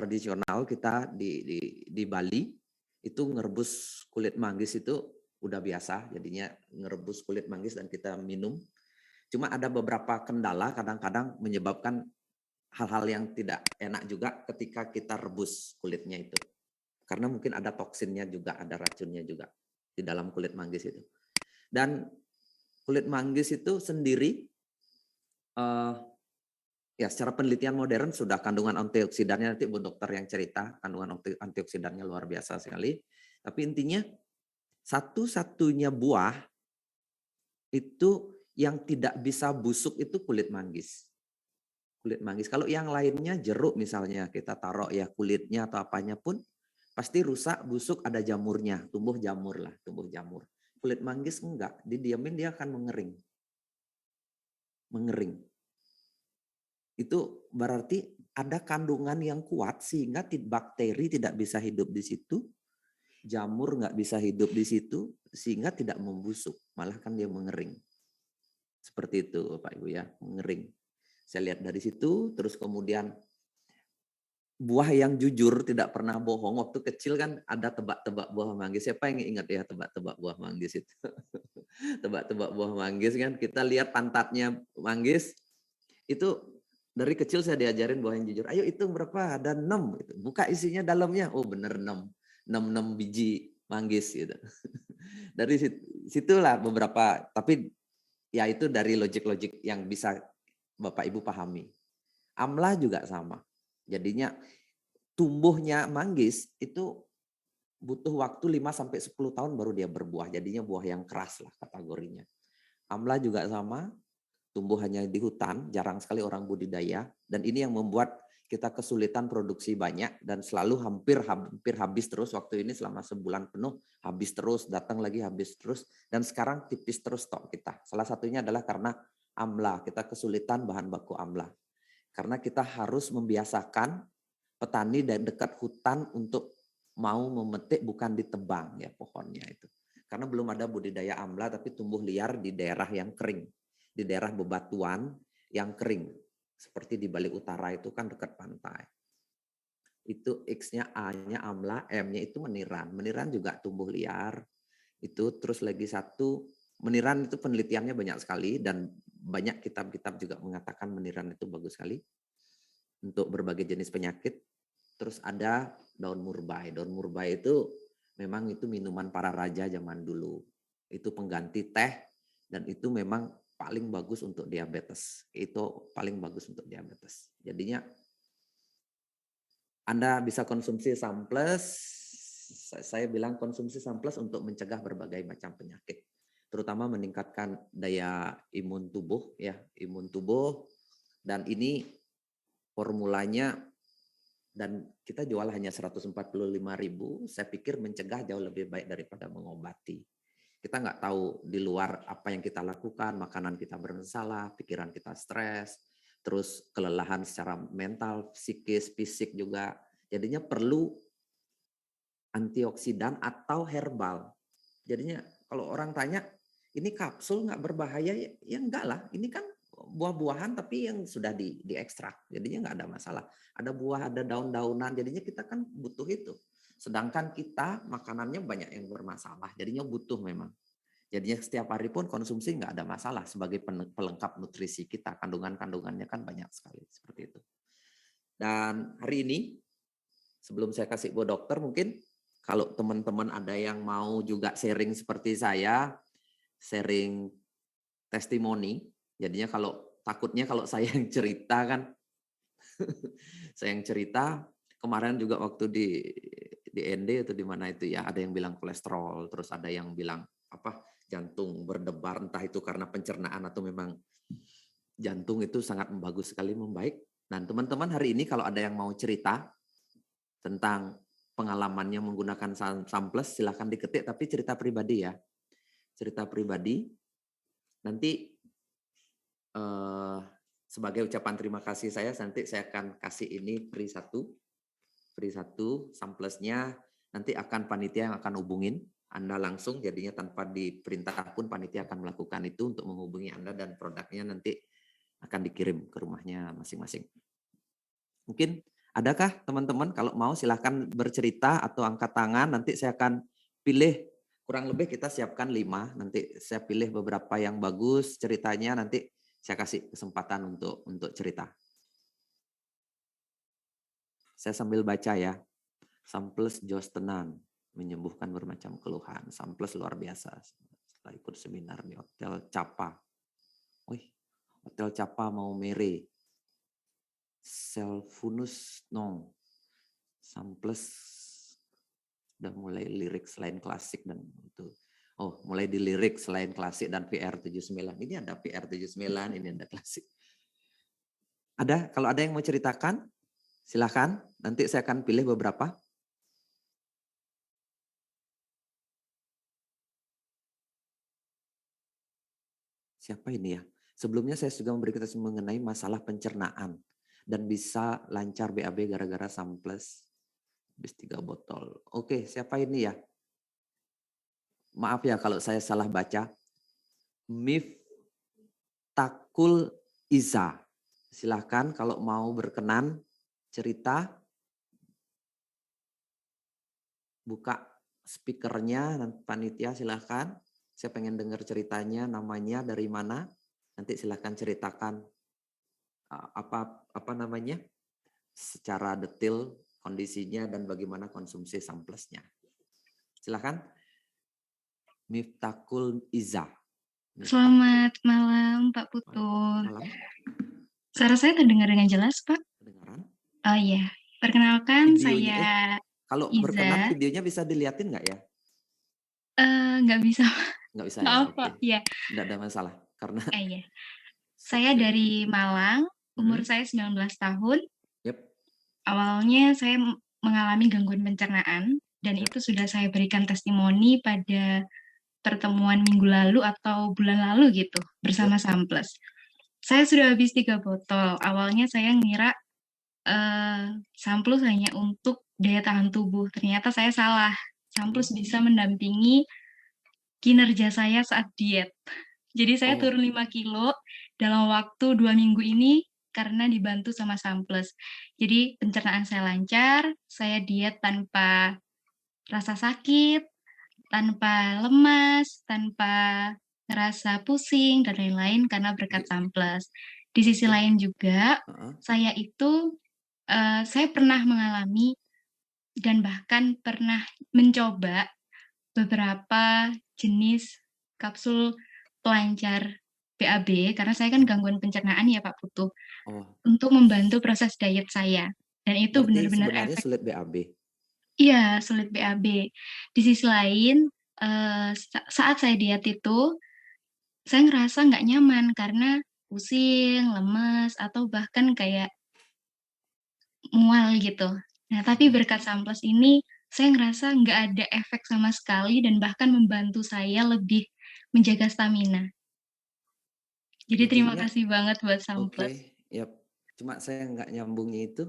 tradisional kita di Bali itu ngerebus kulit manggis itu udah biasa, jadinya ngerebus kulit manggis dan kita minum. Cuma ada beberapa kendala kadang-kadang menyebabkan hal-hal yang tidak enak juga ketika kita rebus kulitnya itu. Karena mungkin ada toksinnya juga, ada racunnya juga di dalam kulit manggis itu. Dan kulit manggis itu sendiri ya secara penelitian modern sudah kandungan antioksidannya, nanti Bu Dokter yang cerita, kandungan antioksidannya luar biasa sekali. Tapi intinya satu-satunya buah itu yang tidak bisa busuk itu kulit manggis. Kulit manggis. Kalau yang lainnya jeruk misalnya kita taruh ya kulitnya atau apanya pun pasti rusak, busuk, ada jamurnya, tumbuh jamur lah, tumbuh jamur. Kulit manggis enggak, didiamin dia akan mengering. Mengering. Itu berarti ada kandungan yang kuat sehingga bakteri tidak bisa hidup di situ, jamur nggak bisa hidup di situ, sehingga tidak membusuk, malah kan dia mengering. Seperti itu Pak Ibu ya, mengering. Saya lihat dari situ, terus kemudian buah yang jujur tidak pernah bohong. Waktu kecil kan ada tebak-tebak buah manggis. Siapa yang ingat ya tebak-tebak buah manggis itu? Tebak-tebak buah manggis kan, kita lihat pantatnya manggis, itu dari kecil saya diajarin buah yang jujur. Ayo hitung berapa? Ada 6. Gitu. Buka isinya dalamnya. Oh bener 6. 6 biji manggis gitu. Dari situlah beberapa, tapi ya itu dari logik-logik yang bisa Bapak Ibu pahami. Amla juga sama. Jadinya tumbuhnya manggis itu butuh waktu 5-10 tahun baru dia berbuah. Jadinya buah yang keras lah kategorinya. Amla juga sama, tumbuh hanya di hutan, jarang sekali orang budidaya. Dan ini yang membuat kita kesulitan produksi banyak dan selalu hampir habis terus. Waktu ini selama sebulan penuh habis terus, datang lagi habis terus. Dan sekarang tipis terus stok kita. Salah satunya adalah karena amla, kita kesulitan bahan baku amla. Karena kita harus membiasakan petani dan dekat hutan untuk mau memetik bukan ditebang ya pohonnya itu. Karena belum ada budidaya amla tapi tumbuh liar di daerah yang kering. Di daerah bebatuan yang kering. Seperti di Bali Utara itu kan dekat pantai. Itu X-nya A-nya amla, M-nya itu meniran. Meniran juga tumbuh liar. Itu terus lagi satu, meniran itu penelitiannya banyak sekali dan banyak kitab-kitab juga mengatakan meniran itu bagus sekali untuk berbagai jenis penyakit. Terus ada daun murbai. Daun murbai itu memang itu minuman para raja zaman dulu. Itu pengganti teh dan itu memang paling bagus untuk diabetes. Itu paling bagus untuk diabetes. Jadinya Anda bisa konsumsi Samples. Saya bilang konsumsi Samples untuk mencegah berbagai macam penyakit. Terutama meningkatkan daya imun tubuh ya, imun tubuh. Dan ini formulanya dan kita jual hanya 145.000, saya pikir mencegah jauh lebih baik daripada mengobati. Kita nggak tahu di luar apa yang kita lakukan, makanan kita bermasalah, pikiran kita stres, terus kelelahan secara mental, psikis, fisik juga. Jadinya perlu antioksidan atau herbal. Jadinya kalau orang tanya, ini kapsul nggak berbahaya? Ya enggak lah, ini kan buah-buahan tapi yang sudah diekstrak, jadinya nggak ada masalah. Ada buah, ada daun-daunan, jadinya kita kan butuh itu. Sedangkan kita makanannya banyak yang bermasalah, jadinya butuh memang. Jadinya setiap hari pun konsumsi nggak ada masalah sebagai pelengkap nutrisi kita. Kandungan-kandungannya kan banyak sekali seperti itu. Dan hari ini sebelum saya kasih Bu Dokter, mungkin kalau teman-teman ada yang mau juga sharing seperti saya, sharing testimoni. Jadinya takutnya kalau saya yang cerita kan, saya yang cerita kemarin juga waktu di ND atau di mana itu ya, ada yang bilang kolesterol, terus ada yang bilang apa jantung berdebar, entah itu karena pencernaan atau memang jantung itu sangat bagus sekali membaik. Dan teman-teman hari ini kalau ada yang mau cerita tentang pengalamannya menggunakan Samples, silahkan diketik, tapi cerita pribadi ya. Cerita pribadi. Nanti sebagai ucapan terima kasih saya, nanti saya akan kasih ini free satu Samplesnya, nanti akan panitia yang akan hubungin Anda langsung, jadinya tanpa diperintah pun panitia akan melakukan itu untuk menghubungi Anda dan produknya nanti akan dikirim ke rumahnya masing-masing. Mungkin Adakah teman-teman kalau mau silahkan bercerita atau angkat tangan, nanti saya akan pilih, kurang lebih kita siapkan 5, nanti saya pilih beberapa yang bagus ceritanya, nanti saya kasih kesempatan untuk cerita. Saya sambil baca ya. Samples Jos Tenan, menyembuhkan bermacam keluhan. Samples luar biasa. Setelah ikut seminar di Hotel Capa. Wih, Hotel Capa mau mere. Selfunus no. Samples udah mulai lirik selain klasik dan itu. Oh, mulai di lirik selain klasik dan PR79. Ini ada PR79, ini ada klasik. Ada, kalau ada yang mau ceritakan, silakan. Nanti saya akan pilih beberapa. Siapa ini ya? Sebelumnya saya juga memberi keterangan mengenai masalah pencernaan dan bisa lancar BAB gara-gara samples habis 3 botol. Oke, siapa ini ya? Maaf ya kalau saya salah baca. Miftakul Iza. Silahkan kalau mau berkenan cerita. Buka speakernya, panitia silahkan. Saya pengen dengar ceritanya, namanya dari mana. Nanti silahkan ceritakan apa namanya secara detail kondisinya dan bagaimana konsumsi samplesnya. Silakan. Miftakul Iza. Selamat malam Pak Putu. Malam. Suara saya terdengar dengan jelas Pak? Kedengaran? Oh iya, perkenalkan Videonya, saya kalau berkenan Iza. videonya bisa diliatin nggak ya? Nggak bisa, Nggak bisa ya, maaf Pak. oke. Iya. Nggak ada masalah karena Iya. Saya section. dari Malang, umur saya 19 tahun. Yep. Awalnya saya mengalami gangguan pencernaan dan Yep. itu sudah saya berikan testimoni pada pertemuan minggu lalu atau bulan lalu gitu bersama Yep. Samples. Saya sudah habis 3 botol. Awalnya saya ngira Samplus hanya untuk daya tahan tubuh. Ternyata saya salah. Samplus bisa mendampingi kinerja saya saat diet. Jadi saya Oh. turun 5 kilo dalam waktu 2 minggu ini karena dibantu sama Samplus. Jadi pencernaan saya lancar, saya diet tanpa rasa sakit, tanpa lemas, tanpa ngerasa pusing, dan lain-lain karena berkat Samplus. Di sisi lain juga, saya itu saya pernah mengalami dan bahkan pernah mencoba beberapa jenis kapsul pelancar BAB karena saya kan gangguan pencernaan ya Pak Putu. Untuk membantu proses diet saya. Dan itu Berarti benar-benar sebenarnya efek. sulit BAB. Iya, sulit BAB. Di sisi lain, saat saya diet itu, saya ngerasa nggak nyaman karena pusing, lemes, atau bahkan kayak mual gitu. Nah, tapi berkat Samples ini, saya ngerasa nggak ada efek sama sekali dan bahkan membantu saya lebih menjaga stamina. Jadi terima Jadinya, kasih banget buat Samples. Oke, yep. Cuma saya nggak nyambungnya itu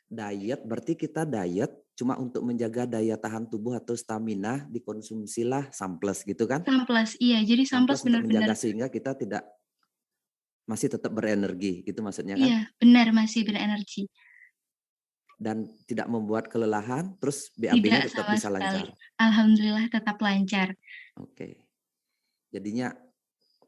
diet, berarti kita diet cuma untuk menjaga daya tahan tubuh atau stamina dikonsumsilah Samples gitu kan? Samples, iya. Jadi Samples Samples untuk benar-benar, menjaga sehingga kita tidak masih tetap berenergi, gitu maksudnya kan? iya, benar masih berenergi. Dan tidak membuat kelelahan, terus BAB-nya Tidak tetap sama bisa sekali. lancar. Alhamdulillah tetap lancar. Oke. Jadinya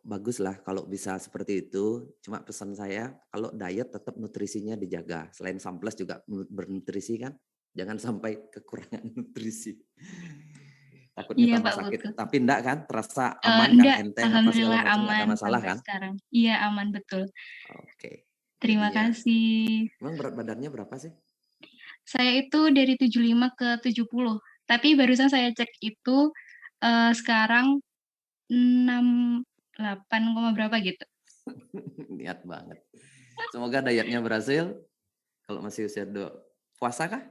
bagus lah kalau bisa seperti itu. Cuma pesan saya, kalau diet tetap nutrisinya dijaga. Selain Samples juga bernutrisi kan. Jangan sampai kekurangan nutrisi. Takutnya Iya tambah Pak sakit. Putu. Tapi enggak kan? Terasa aman kan? Enggak, Enteng apa segala Alhamdulillah macam enggak ada aman masalah sampai kan? sekarang. Iya aman betul. Oke. Terima Jadinya, kasih. emang berat badannya berapa sih? Saya itu dari 75 ke 70. Tapi barusan saya cek itu sekarang 68, berapa gitu. Niat banget. Semoga dietnya berhasil. Kalau masih usia puasa kah?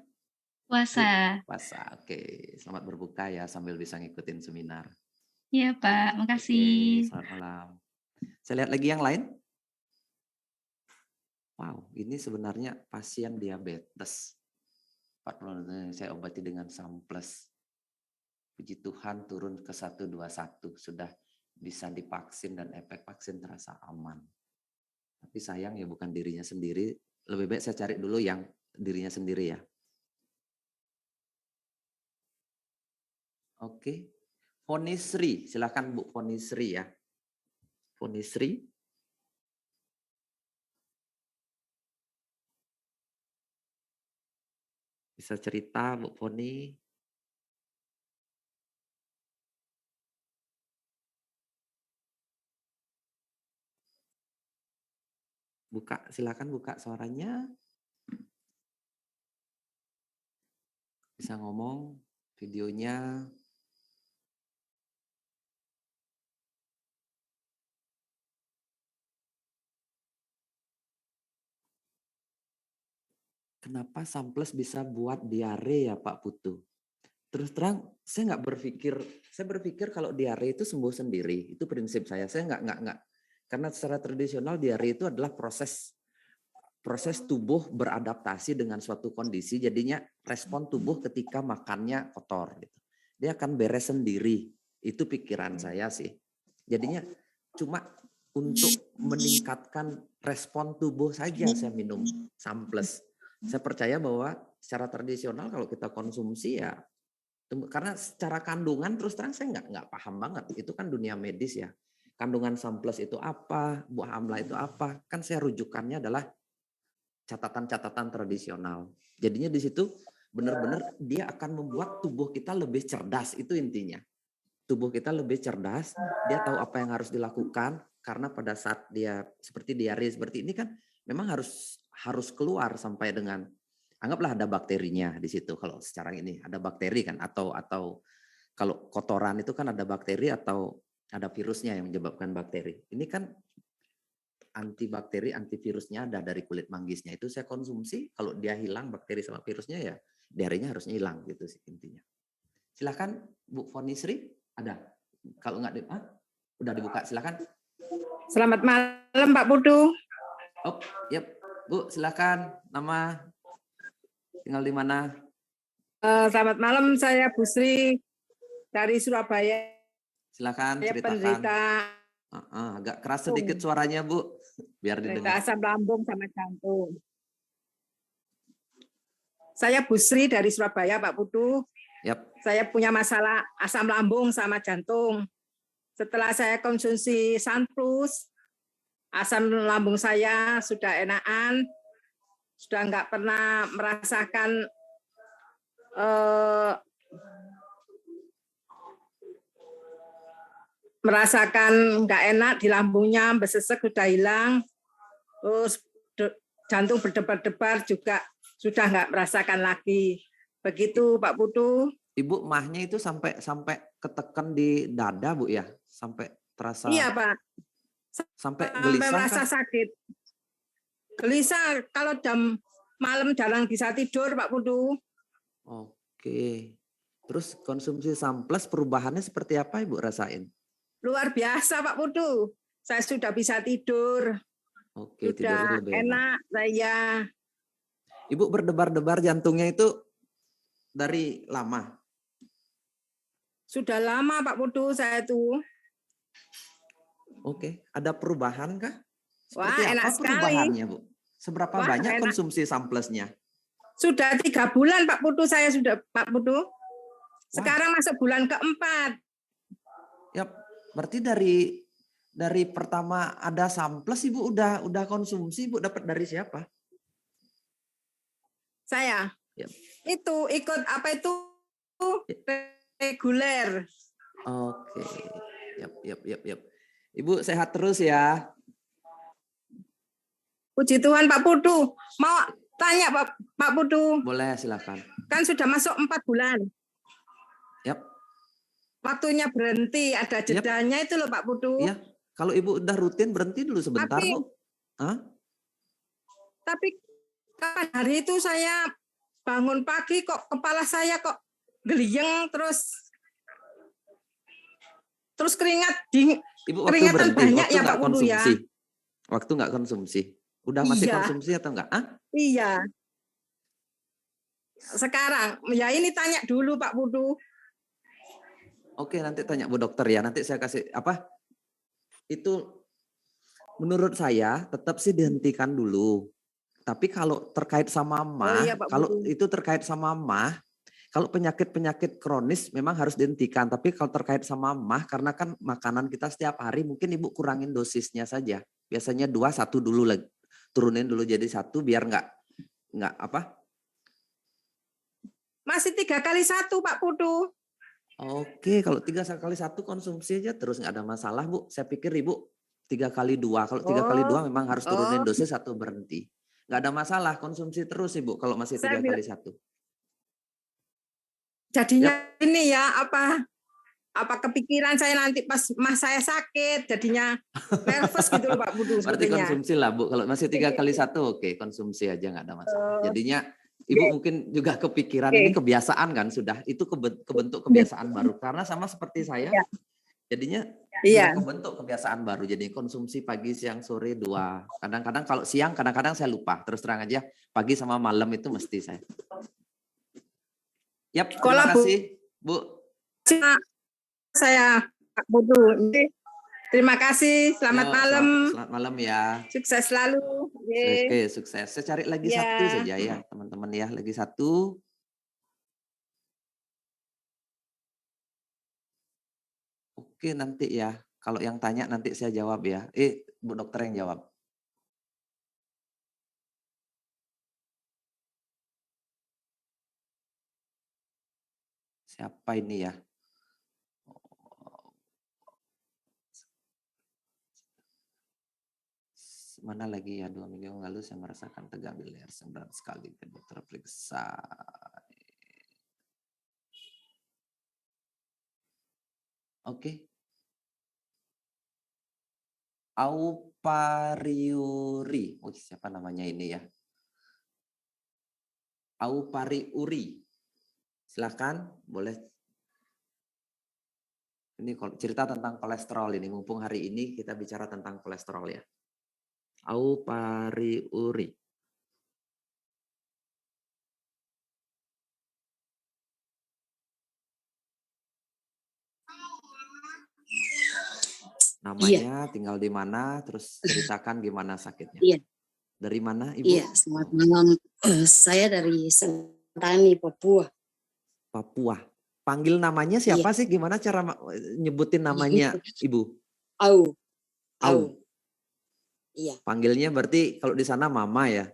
Puasa. Puasa. Oke. Selamat berbuka ya sambil bisa ngikutin seminar. Iya Pak, Oke, makasih. selamat malam. Saya lihat lagi yang lain. Wow, ini sebenarnya pasien diabetes. 40 saya obati dengan Samples. Puji Tuhan turun ke 121, sudah bisa divaksin dan efek vaksin terasa aman. Tapi sayang ya bukan dirinya sendiri, lebih baik saya cari dulu yang dirinya sendiri ya. Oke. Fonisri, silakan Bu Fonisri ya. Fonisri. Bisa cerita Bu Foni? Buka, silakan buka suaranya. Bisa ngomong, videonya. Kenapa Samples bisa buat diare ya Pak Putu? Terus terang, saya berpikir kalau diare itu sembuh sendiri, itu prinsip saya. Saya nggak. Karena secara tradisional diare itu adalah proses tubuh beradaptasi dengan suatu kondisi, jadinya respon tubuh ketika makannya kotor. Gitu. Dia akan beres sendiri, itu pikiran saya sih. Jadinya cuma untuk meningkatkan respon tubuh saja saya minum Samples. Saya percaya bahwa secara tradisional kalau kita konsumsi ya, karena secara kandungan terus terang saya nggak paham banget. Itu kan dunia medis ya. Kandungan Samples itu apa, buah amla itu apa. Kan saya rujukannya adalah catatan-catatan tradisional. Jadinya di situ benar-benar dia akan membuat tubuh kita lebih cerdas, itu intinya. Tubuh kita lebih cerdas, dia tahu apa yang harus dilakukan, karena pada saat dia seperti diare seperti ini kan memang harus keluar sampai dengan, anggaplah ada bakterinya di situ. Kalau secara ini ada bakteri kan, atau kalau kotoran itu kan ada bakteri atau ada virusnya yang menyebabkan bakteri. Ini kan antibakteri, antivirusnya ada dari kulit manggisnya, itu saya konsumsi. Kalau dia hilang bakteri sama virusnya ya diarenya harusnya hilang gitu sih intinya. Silakan Bu Fonisri, ada. Kalau nggak udah dibuka, silakan. Selamat malam Pak Putu. Oh, yep. Bu, silakan. Nama, tinggal di mana? Selamat malam, saya Bu Sri dari Surabaya. Silakan saya ceritakan. Penderita agak keras sedikit suaranya Bu, biar didengar. Asam lambung sama jantung. Saya Bu Sri dari Surabaya Pak Putu. Yep. Saya punya masalah asam lambung sama jantung. Setelah saya konsumsi Sunplus, asam lambung saya sudah enakan, sudah nggak pernah merasakan nggak enak di lambungnya, besesek sudah hilang, terus jantung berdebar-debar juga sudah nggak merasakan lagi. Begitu Pak Putu. Ibu mahnya itu sampai ketekan di dada Bu ya, sampai terasa. Iya Pak. Sampai gelisah. Merasa sakit. Gelisah kalau jam malam jarang bisa tidur Pak Putu. Oke. Terus konsumsi Samples perubahannya seperti apa Ibu rasain? Luar biasa Pak Putu. Saya sudah bisa tidur. Oke, sudah lebih enak saya. Ibu berdebar-debar jantungnya itu dari lama? Sudah lama Pak Putu saya tuh. Oke, ada perubahan kah? Wah, Seperti enak apa perubahannya Bu? Seberapa banyak enak. konsumsi Samplesnya? Sudah 3 bulan Pak Putu saya sudah Pak Putu. Sekarang masuk bulan keempat. Yap, berarti dari pertama ada Samples Ibu udah konsumsi, Ibu dapat dari siapa? Saya. Yep. Itu ikut apa itu? Reguler. Oke. Yap. Ibu sehat terus ya. Puji Tuhan Pak Putu. Mau tanya Pak Putu? Boleh, silakan. Kan sudah masuk 4 bulan. Yap. Waktunya berhenti, ada jedanya itu loh Pak Putu. Iya. Kalau Ibu udah rutin berhenti dulu sebentar, Bu. Tapi kapan hari itu saya bangun pagi kok kepala saya kok geliyeng terus Ibu waktu keringatan berhenti, banyak waktu ya Pak Putu ya. Waktu nggak konsumsi. Udah masih konsumsi atau enggak? Iya. Sekarang, ya ini tanya dulu Pak Putu. Oke, nanti tanya Bu Dokter ya. Nanti saya kasih itu menurut saya tetap sih dihentikan dulu. Tapi kalau terkait sama mah, iya Pak kalau Putu. itu terkait sama mah, kalau penyakit-penyakit kronis memang harus dihentikan. Tapi kalau terkait sama mah, karena kan makanan kita setiap hari, mungkin Ibu kurangin dosisnya saja. Biasanya 2, 1 dulu lagi. Turunin dulu jadi 1 biar nggak apa? Masih 3 kali 1 Pak Putu. Oke, kalau 3 kali 1 konsumsi aja terus nggak ada masalah Bu. Saya pikir Ibu 3 kali 2. Kalau 3 kali 2 memang harus turunin dosis atau berhenti. Nggak ada masalah, konsumsi terus Ibu kalau masih 3 kali 1. Jadinya ini ya apa kepikiran saya nanti pas saya sakit jadinya nervous gitu loh Pak Putu. Berarti konsumsi lah Bu. Kalau masih 3 kali 1 oke, konsumsi aja nggak ada masalah. Jadinya Ibu mungkin juga kepikiran ini kebiasaan kan sudah. Itu kebentuk kebiasaan baru. Karena sama seperti saya. Jadinya sudah kebentuk kebiasaan baru. Jadi konsumsi pagi, siang, sore 2. Kadang-kadang kalau siang kadang-kadang saya lupa. Terus terang aja pagi sama malam itu mesti saya. Yap, terima kasih Bu. Saya Pak Putu. Terima kasih. Selamat malam. Selamat malam ya. Sukses selalu. Oke, sukses. Saya cari lagi 1 saja ya, teman-teman ya. Lagi 1. Oke, nanti ya. Kalau yang tanya nanti saya jawab ya. Bu dokter yang jawab. Siapa ini ya? Mana lagi ya, 2 minggu yang lalu saya merasakan tegang di leher berat sekali ke dokter periksa. Oke. Aupariuri. Oh, siapa namanya ini ya? Aupariuri. Silakan, boleh. Ini cerita tentang kolesterol ini. Mumpung hari ini kita bicara tentang kolesterol ya. Aupariuri. Namanya, tinggal di mana, terus ceritakan gimana sakitnya. Iya. Dari mana Ibu? Iya, selamat malam. Saya dari Sentani, Papua. Papua. Panggil namanya siapa sih? Gimana cara nyebutin namanya Ibu? Au. Iya. Panggilnya berarti kalau di sana Mama ya?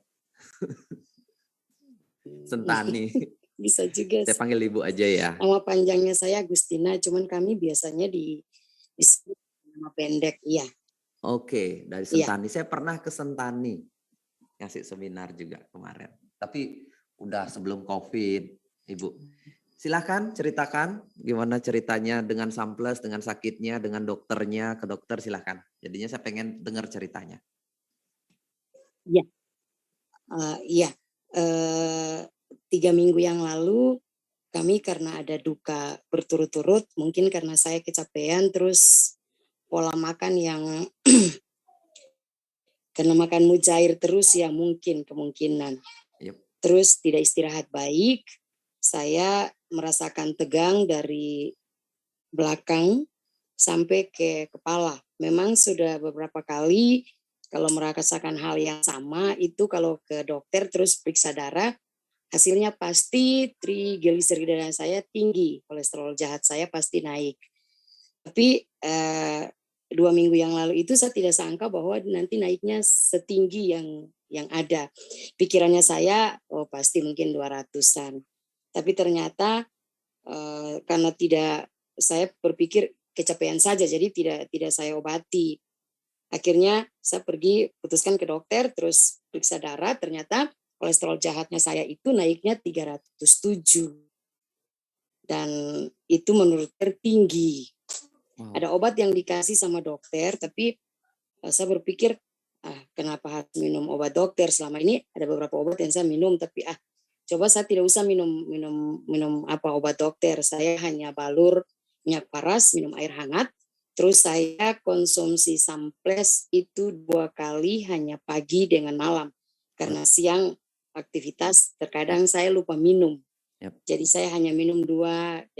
Sentani. Bisa juga. Saya panggil Ibu aja ya. Nama panjangnya saya Agustina, cuman kami biasanya disebut nama pendek. Iya. Oke, dari Sentani. Saya pernah ke Sentani. Ngasih seminar juga kemarin. Tapi udah sebelum COVID, Ibu. Silahkan ceritakan gimana ceritanya dengan Samples, dengan sakitnya, dengan dokternya, ke dokter silahkan. Jadinya saya pengen dengar ceritanya. Iya. 3 minggu yang lalu kami karena ada duka berturut-turut, mungkin karena saya kecapean, terus pola makan yang karena makan mujair terus ya mungkin kemungkinan. Yep. Terus tidak istirahat baik, saya merasakan tegang dari belakang sampai ke kepala. Memang sudah beberapa kali kalau merasakan hal yang sama itu kalau ke dokter terus periksa darah, hasilnya pasti trigliserida saya tinggi, kolesterol jahat saya pasti naik. Tapi 2 minggu yang lalu itu saya tidak sangka bahwa nanti naiknya setinggi yang ada. Pikirannya saya, pasti mungkin 200-an. Tapi ternyata karena saya berpikir kecapean saja, jadi tidak saya obati. Akhirnya saya putuskan ke dokter, terus periksa darah, ternyata kolesterol jahatnya saya itu naiknya 307. Dan itu menurut tertinggi. Ada obat yang dikasih sama dokter, tapi saya berpikir, kenapa harus minum obat dokter? Selama ini ada beberapa obat yang saya minum, tapi coba saya tidak usah minum obat dokter. Saya hanya balur minyak paras, minum air hangat. Terus saya konsumsi Samples itu 2 kali hanya pagi dengan malam. Karena siang aktivitas terkadang saya lupa minum. Yep. Jadi saya hanya minum 2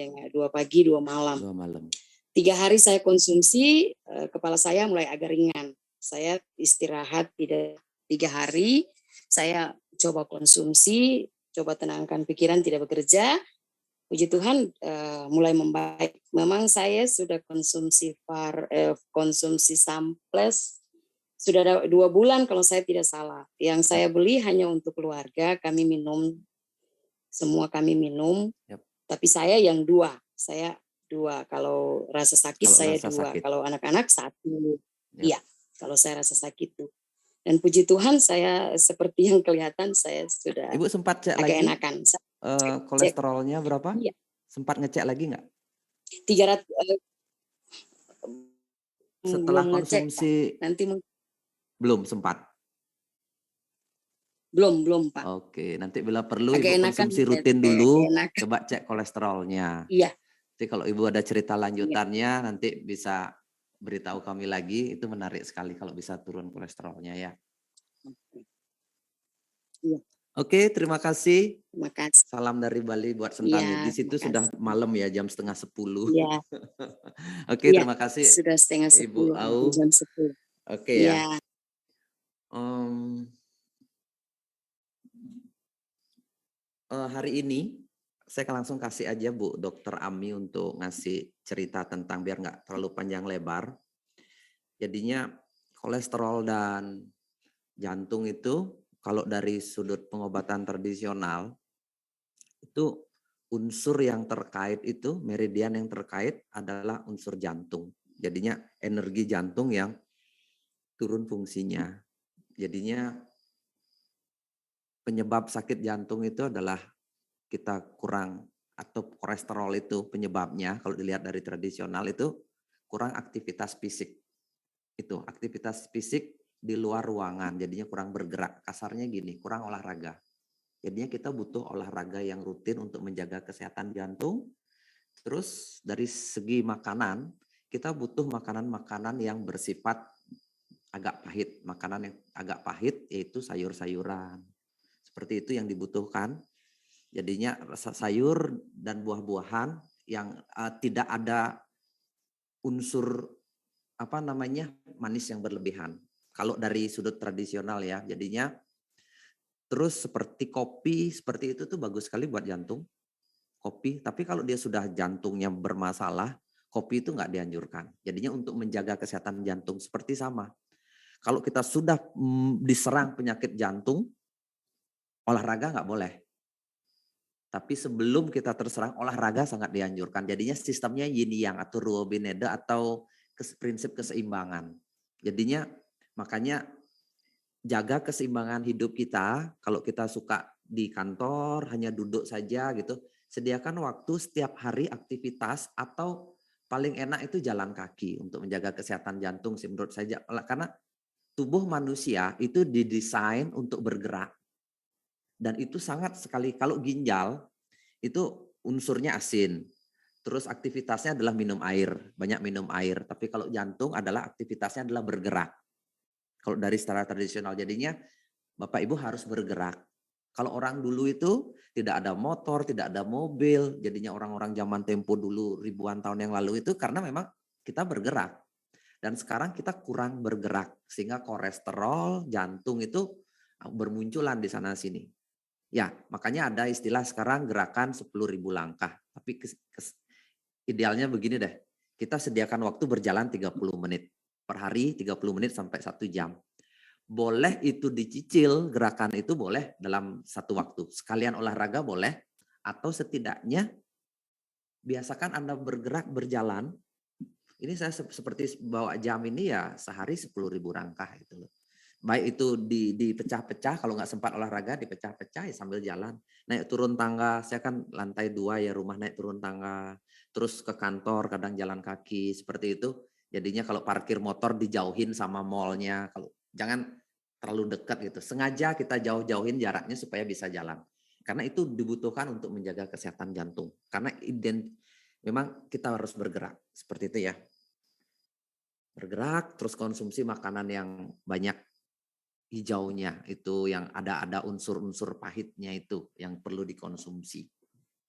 pagi, 2 malam. 2 malam. 3 hari saya konsumsi, kepala saya mulai agak ringan. Saya istirahat tidak 3 hari, Saya coba konsumsi, coba tenangkan pikiran, tidak bekerja. Puji Tuhan mulai membaik. Memang saya sudah konsumsi Samples sudah ada 2 bulan kalau saya tidak salah. Yang saya beli hanya untuk keluarga, kami minum, semua kami minum. Yap. Tapi saya yang 2, saya 2. Kalau rasa sakit Kalau saya rasa 2, sakit. kalau anak-anak 1. Yap. Iya, kalau saya rasa sakit tuh. Dan puji Tuhan saya seperti yang kelihatan saya sudah Ibu sempat cek agak lagi enakan. kolesterolnya berapa? Iya. Sempat ngecek lagi nggak? 300 Setelah belum ngecek, konsumsi Pak. Nanti belum sempat. Belum, Pak. Oke, nanti bila perlu Agak Ibu enakan, konsumsi rutin agak dulu, enakan. coba cek kolesterolnya. Iya. Jadi kalau Ibu ada cerita lanjutannya nanti bisa beritahu kami lagi, itu menarik sekali kalau bisa turun kolesterolnya ya. Iya. Oke, terima kasih. Terima kasih. Salam dari Bali buat Sentani. Iya, Di situ sudah malam ya, jam 9:30. Iya. Oke, Iya, terima kasih sudah 9:30, Ibu Au. jam 10. Oke ya. Iya. Hari ini saya akan langsung kasih aja Bu Dokter Ami untuk ngasih cerita tentang biar nggak terlalu panjang lebar. Jadinya kolesterol dan jantung itu kalau dari sudut pengobatan tradisional itu unsur yang terkait itu, meridian yang terkait adalah unsur jantung. Jadinya energi jantung yang turun fungsinya. Jadinya penyebab sakit jantung itu adalah kita kurang atau kolesterol itu penyebabnya kalau dilihat dari tradisional itu kurang aktivitas fisik. Itu aktivitas fisik di luar ruangan, jadinya kurang bergerak. Kasarnya gini, kurang olahraga. Jadinya kita butuh olahraga yang rutin untuk menjaga kesehatan jantung. Terus dari segi makanan, kita butuh makanan-makanan yang bersifat agak pahit. Makanan yang agak pahit yaitu sayur-sayuran. Seperti itu yang dibutuhkan. Jadinya sayur dan buah-buahan yang tidak ada unsur manis yang berlebihan. Kalau dari sudut tradisional ya, jadinya terus seperti kopi seperti itu tuh bagus sekali buat jantung. Kopi, tapi kalau dia sudah jantungnya bermasalah, kopi itu nggak dianjurkan. Jadinya untuk menjaga kesehatan jantung seperti sama. Kalau kita sudah diserang penyakit jantung, olahraga nggak boleh. Tapi sebelum kita terserang, olahraga sangat dianjurkan. Jadinya sistemnya yin yang atau ruo bineda atau prinsip keseimbangan. Jadinya makanya jaga keseimbangan hidup kita. Kalau kita suka di kantor hanya duduk saja gitu, sediakan waktu setiap hari aktivitas atau paling enak itu jalan kaki untuk menjaga kesehatan jantung sih menurut saya. Karena tubuh manusia itu didesain untuk bergerak. Dan itu sangat sekali, kalau ginjal itu unsurnya asin. Terus aktivitasnya adalah minum air, banyak minum air. Tapi kalau jantung adalah aktivitasnya adalah bergerak. Kalau dari secara tradisional jadinya Bapak Ibu harus bergerak. Kalau orang dulu itu tidak ada motor, tidak ada mobil. Jadinya orang-orang zaman tempo dulu ribuan tahun yang lalu itu karena memang kita bergerak. Dan sekarang kita kurang bergerak. Sehingga kolesterol, jantung itu bermunculan di sana sini. Ya, makanya ada istilah sekarang gerakan 10.000 langkah. Tapi idealnya begini deh, kita sediakan waktu berjalan 30 menit. Per hari 30 menit sampai 1 jam. Boleh itu dicicil, gerakan itu boleh dalam satu waktu. Sekalian olahraga boleh, atau setidaknya biasakan Anda bergerak, berjalan. Ini saya seperti bawa jam ini ya sehari 10.000 langkah itu loh. Baik itu dipecah-pecah, kalau nggak sempat olahraga dipecah-pecah ya sambil jalan. Naik turun tangga, saya kan lantai 2 ya rumah, naik turun tangga. Terus ke kantor kadang jalan kaki seperti itu. Jadinya kalau parkir motor dijauhin sama mallnya, kalau jangan terlalu dekat gitu. Sengaja kita jauh-jauhin jaraknya supaya bisa jalan. Karena itu dibutuhkan untuk menjaga kesehatan jantung. Karena memang kita harus bergerak seperti itu ya. Bergerak terus konsumsi makanan yang banyak hijaunya, itu yang ada unsur-unsur pahitnya itu yang perlu dikonsumsi.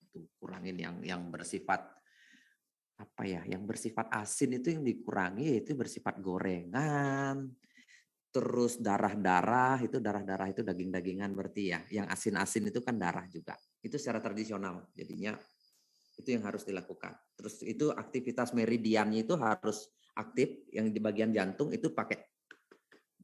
Itu kurangin yang bersifat yang bersifat asin itu yang dikurangi, yaitu bersifat gorengan, Terus darah-darah itu daging-dagingan berarti ya. Yang asin-asin itu kan darah juga. Itu secara tradisional. Jadinya itu yang harus dilakukan. Terus itu aktivitas meridiannya itu harus aktif. Yang di bagian jantung itu pakai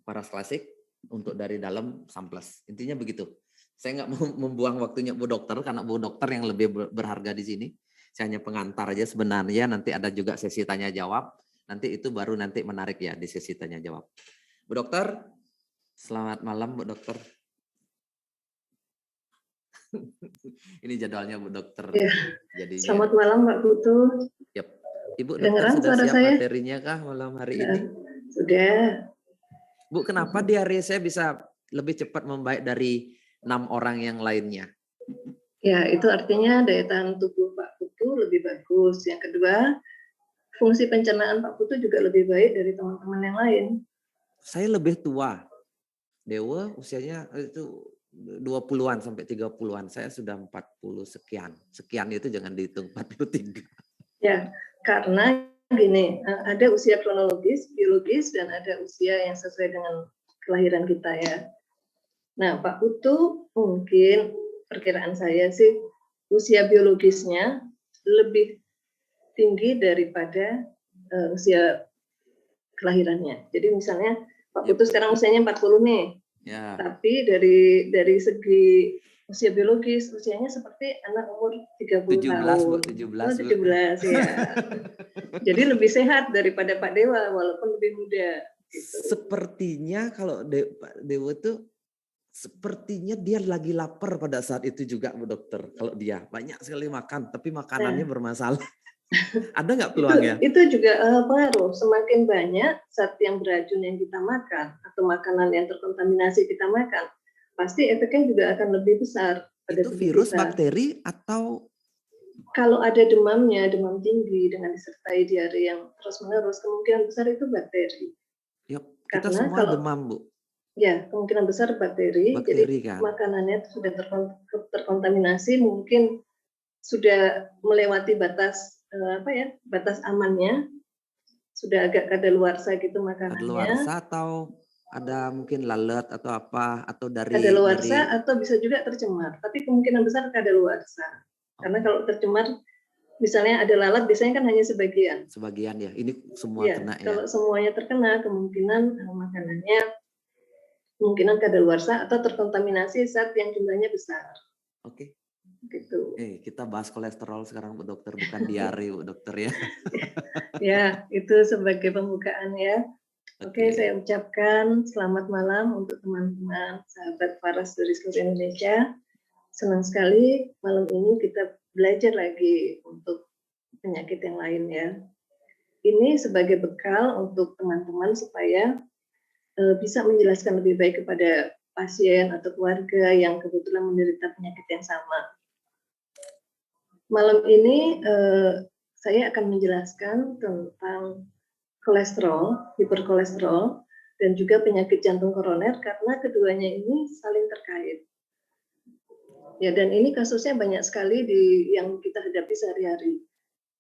paraslasik untuk dari dalam samples. Intinya begitu. Saya nggak mau membuang waktunya Bu Dokter karena Bu Dokter yang lebih berharga di sini. Saya hanya pengantar aja sebenarnya. Nanti ada juga sesi tanya jawab. Nanti itu baru nanti menarik ya di sesi tanya jawab. Bu Dokter, selamat malam Bu Dokter. Ini jadwalnya Bu Dokter. Ya. Jadinya. Selamat malam Mbak Putu. Yep. Ibu Dokter Dengeran sudah suara siap saya? materinya kah malam hari Ya, ini? sudah. Bu, kenapa diare saya bisa lebih cepat membaik dari 6 orang yang lainnya? Ya, itu artinya daya tahan tubuh Pak Putu lebih bagus. Yang kedua, fungsi pencernaan Pak Putu juga lebih baik dari teman-teman yang lain. Saya lebih tua. Dewa usianya itu 20-an sampai 30-an. Saya sudah 40 sekian. Sekian itu jangan dihitung 43. Ya, karena gini, ada usia kronologis, biologis, dan ada usia yang sesuai dengan kelahiran kita ya. Nah, Pak Putu mungkin perkiraan saya sih usia biologisnya lebih tinggi daripada usia kelahirannya. Jadi misalnya Pak Putu sekarang usianya 40 nih. Ya. Tapi dari segi usia biologis, usianya seperti anak umur 30 tahun. Bu, 17. Oh, 17 ya. Jadi lebih sehat daripada Pak Dewa walaupun lebih muda. Gitu. Sepertinya kalau Pak Dewa itu sepertinya dia lagi lapar pada saat itu juga Bu Dokter. Kalau dia banyak sekali makan tapi makanannya bermasalah. Ada nggak peluangnya? Itu juga pengaruh. Semakin banyak zat yang beracun yang kita makan atau makanan yang terkontaminasi kita makan, pasti efeknya juga akan lebih besar. Itu virus, bakteri, atau? Kalau ada demamnya, demam tinggi dengan disertai diare yang terus-menerus, kemungkinan besar itu bakteri. Yuk, kita karena semua demam, Bu. Ya, kemungkinan besar bakteri. Jadi kan? makanannya sudah terkontaminasi, mungkin sudah melewati batas batas amannya, sudah agak kadaluarsa gitu makanannya. Kadaluarsa atau ada mungkin lalat atau apa, atau dari kadaluarsa atau bisa juga tercemar, tapi kemungkinan besar kadaluarsa. Karena kalau tercemar, misalnya ada lalat, biasanya kan hanya sebagian. Sebagian ya, ini semua kena ya. Kalau semuanya terkena, kemungkinan makanannya kemungkinan kadaluarsa atau terkontaminasi zat yang jumlahnya besar. Oke. Gitu. Kita bahas kolesterol sekarang Bu Dokter, bukan diare Bu Dokter ya. Ya, itu sebagai pembukaan ya. Oke, saya ucapkan selamat malam untuk teman-teman sahabat Faras dari seluruh Indonesia. Senang sekali malam ini kita belajar lagi untuk penyakit yang lain ya. Ini sebagai bekal untuk teman-teman supaya bisa menjelaskan lebih baik kepada pasien atau keluarga yang kebetulan menderita penyakit yang sama. Malam ini saya akan menjelaskan tentang kolesterol, hiperkolesterol, dan juga penyakit jantung koroner karena keduanya ini saling terkait. Ya, dan ini kasusnya banyak sekali yang kita hadapi sehari-hari.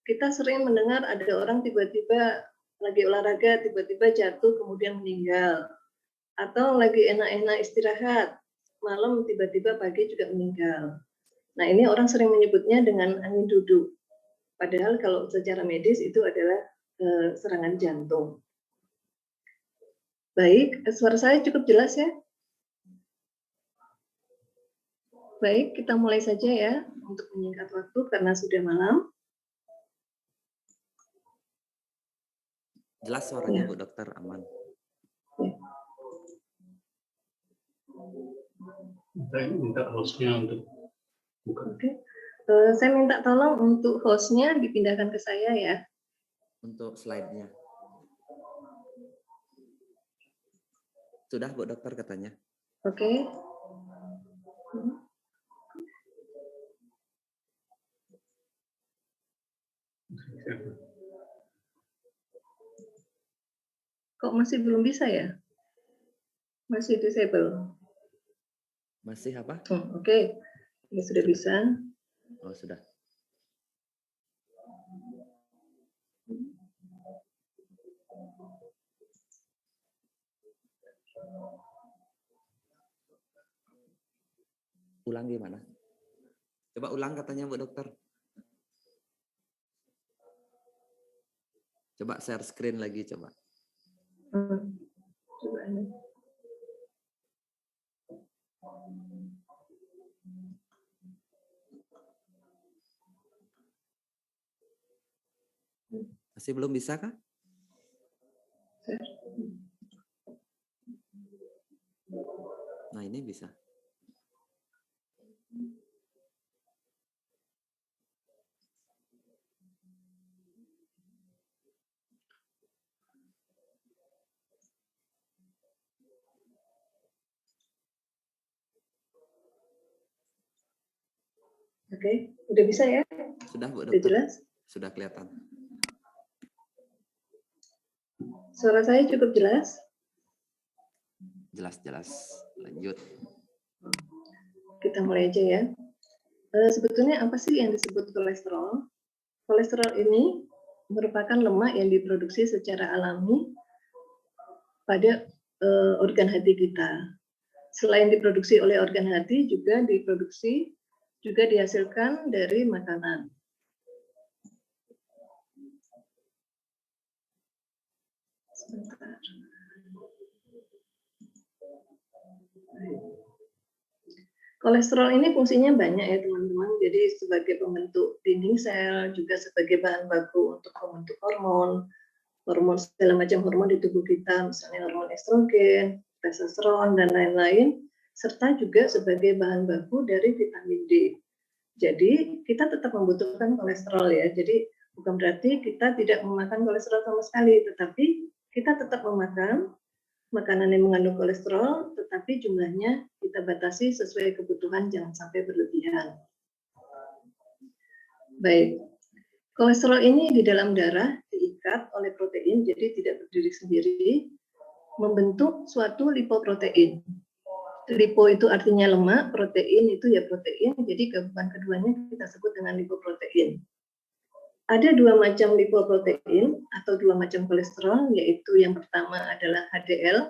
Kita sering mendengar ada orang tiba-tiba lagi olahraga, tiba-tiba jatuh kemudian meninggal. Atau lagi enak-enak istirahat, malam tiba-tiba pagi juga meninggal. Nah, ini orang sering menyebutnya dengan angin duduk. Padahal kalau secara medis itu adalah serangan jantung. Baik, suara saya cukup jelas ya? Baik, kita mulai saja ya untuk menyingkat waktu karena sudah malam. Jelas suaranya Bu Dokter, aman. Saya minta hostnya untuk buka. Oke. Saya minta tolong untuk hostnya dipindahkan ke saya ya. Untuk slide-nya. Sudah Bu Dokter katanya. Oke. Kok masih belum bisa ya? Masih disable. Masih apa? Oke. Ini sudah bisa. Oh, sudah. Ulang gimana? Coba ulang katanya Bu Dokter. Coba share screen lagi coba. Coba ini. Masih belum bisa kah? Nah, ini bisa. Oke, udah bisa ya? Sudah Bu Udah Dokter? jelas? Sudah kelihatan. Suara saya cukup jelas? Jelas-jelas. Lanjut. Kita mulai aja ya. Sebetulnya apa sih yang disebut kolesterol? Kolesterol ini merupakan lemak yang diproduksi secara alami pada organ hati kita. Selain diproduksi oleh organ hati, juga dihasilkan dari makanan. Sebentar. Kolesterol ini fungsinya banyak ya teman-teman. Jadi sebagai pembentuk dinding sel, juga sebagai bahan baku untuk membentuk hormon segala macam hormon di tubuh kita, misalnya hormon estrogen, testosteron, dan lain-lain, serta juga sebagai bahan baku dari vitamin D. Jadi kita tetap membutuhkan kolesterol ya. Jadi bukan berarti kita tidak memakan kolesterol sama sekali, tetapi kita tetap memakan makanan yang mengandung kolesterol, tetapi jumlahnya kita batasi sesuai kebutuhan, jangan sampai berlebihan. Baik, kolesterol ini di dalam darah diikat oleh protein, jadi tidak berdiri sendiri, membentuk suatu lipoprotein. Lipo itu artinya lemak, protein itu ya protein, jadi gabungan keduanya kita sebut dengan lipoprotein. Ada dua macam lipoprotein atau dua macam kolesterol, yaitu yang pertama adalah HDL,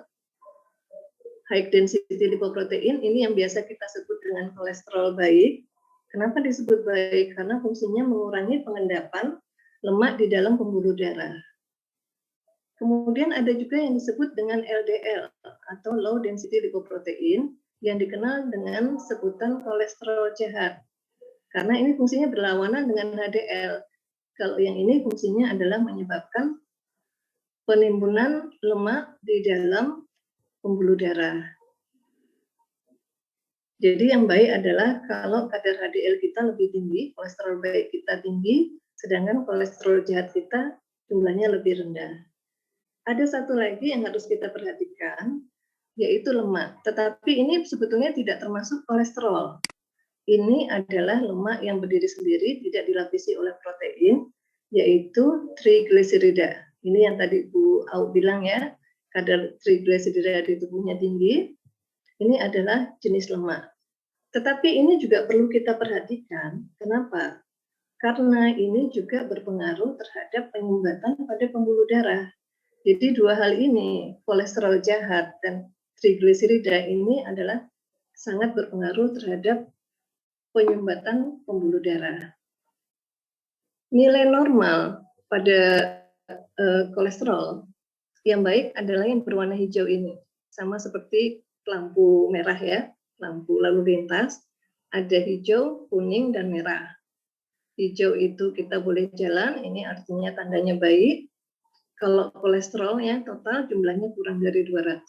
high density lipoprotein, ini yang biasa kita sebut dengan kolesterol baik. Kenapa disebut baik? Karena fungsinya mengurangi pengendapan lemak di dalam pembuluh darah. Kemudian ada juga yang disebut dengan LDL atau low density lipoprotein yang dikenal dengan sebutan kolesterol jahat. Karena ini fungsinya berlawanan dengan HDL. Kalau yang ini fungsinya adalah menyebabkan penimbunan lemak di dalam pembuluh darah. Jadi yang baik adalah kalau kadar HDL kita lebih tinggi, kolesterol baik kita tinggi, sedangkan kolesterol jahat kita jumlahnya lebih rendah. Ada satu lagi yang harus kita perhatikan, yaitu lemak. Tetapi ini sebetulnya tidak termasuk kolesterol. Ini adalah lemak yang berdiri sendiri, tidak dilapisi oleh protein, yaitu trigliserida. Ini yang tadi Bu Au bilang ya, kadar trigliserida di tubuhnya tinggi. Ini adalah jenis lemak. Tetapi ini juga perlu kita perhatikan. Kenapa? Karena ini juga berpengaruh terhadap penyumbatan pada pembuluh darah. Jadi dua hal ini, kolesterol jahat dan trigliserida ini adalah sangat berpengaruh terhadap penyumbatan pembuluh darah. Nilai normal pada kolesterol yang baik adalah yang berwarna hijau ini. Sama seperti lampu merah ya, lampu lalu lintas, ada hijau, kuning, dan merah. Hijau itu kita boleh jalan, ini artinya tandanya baik. Kalau kolesterolnya total jumlahnya kurang dari 200,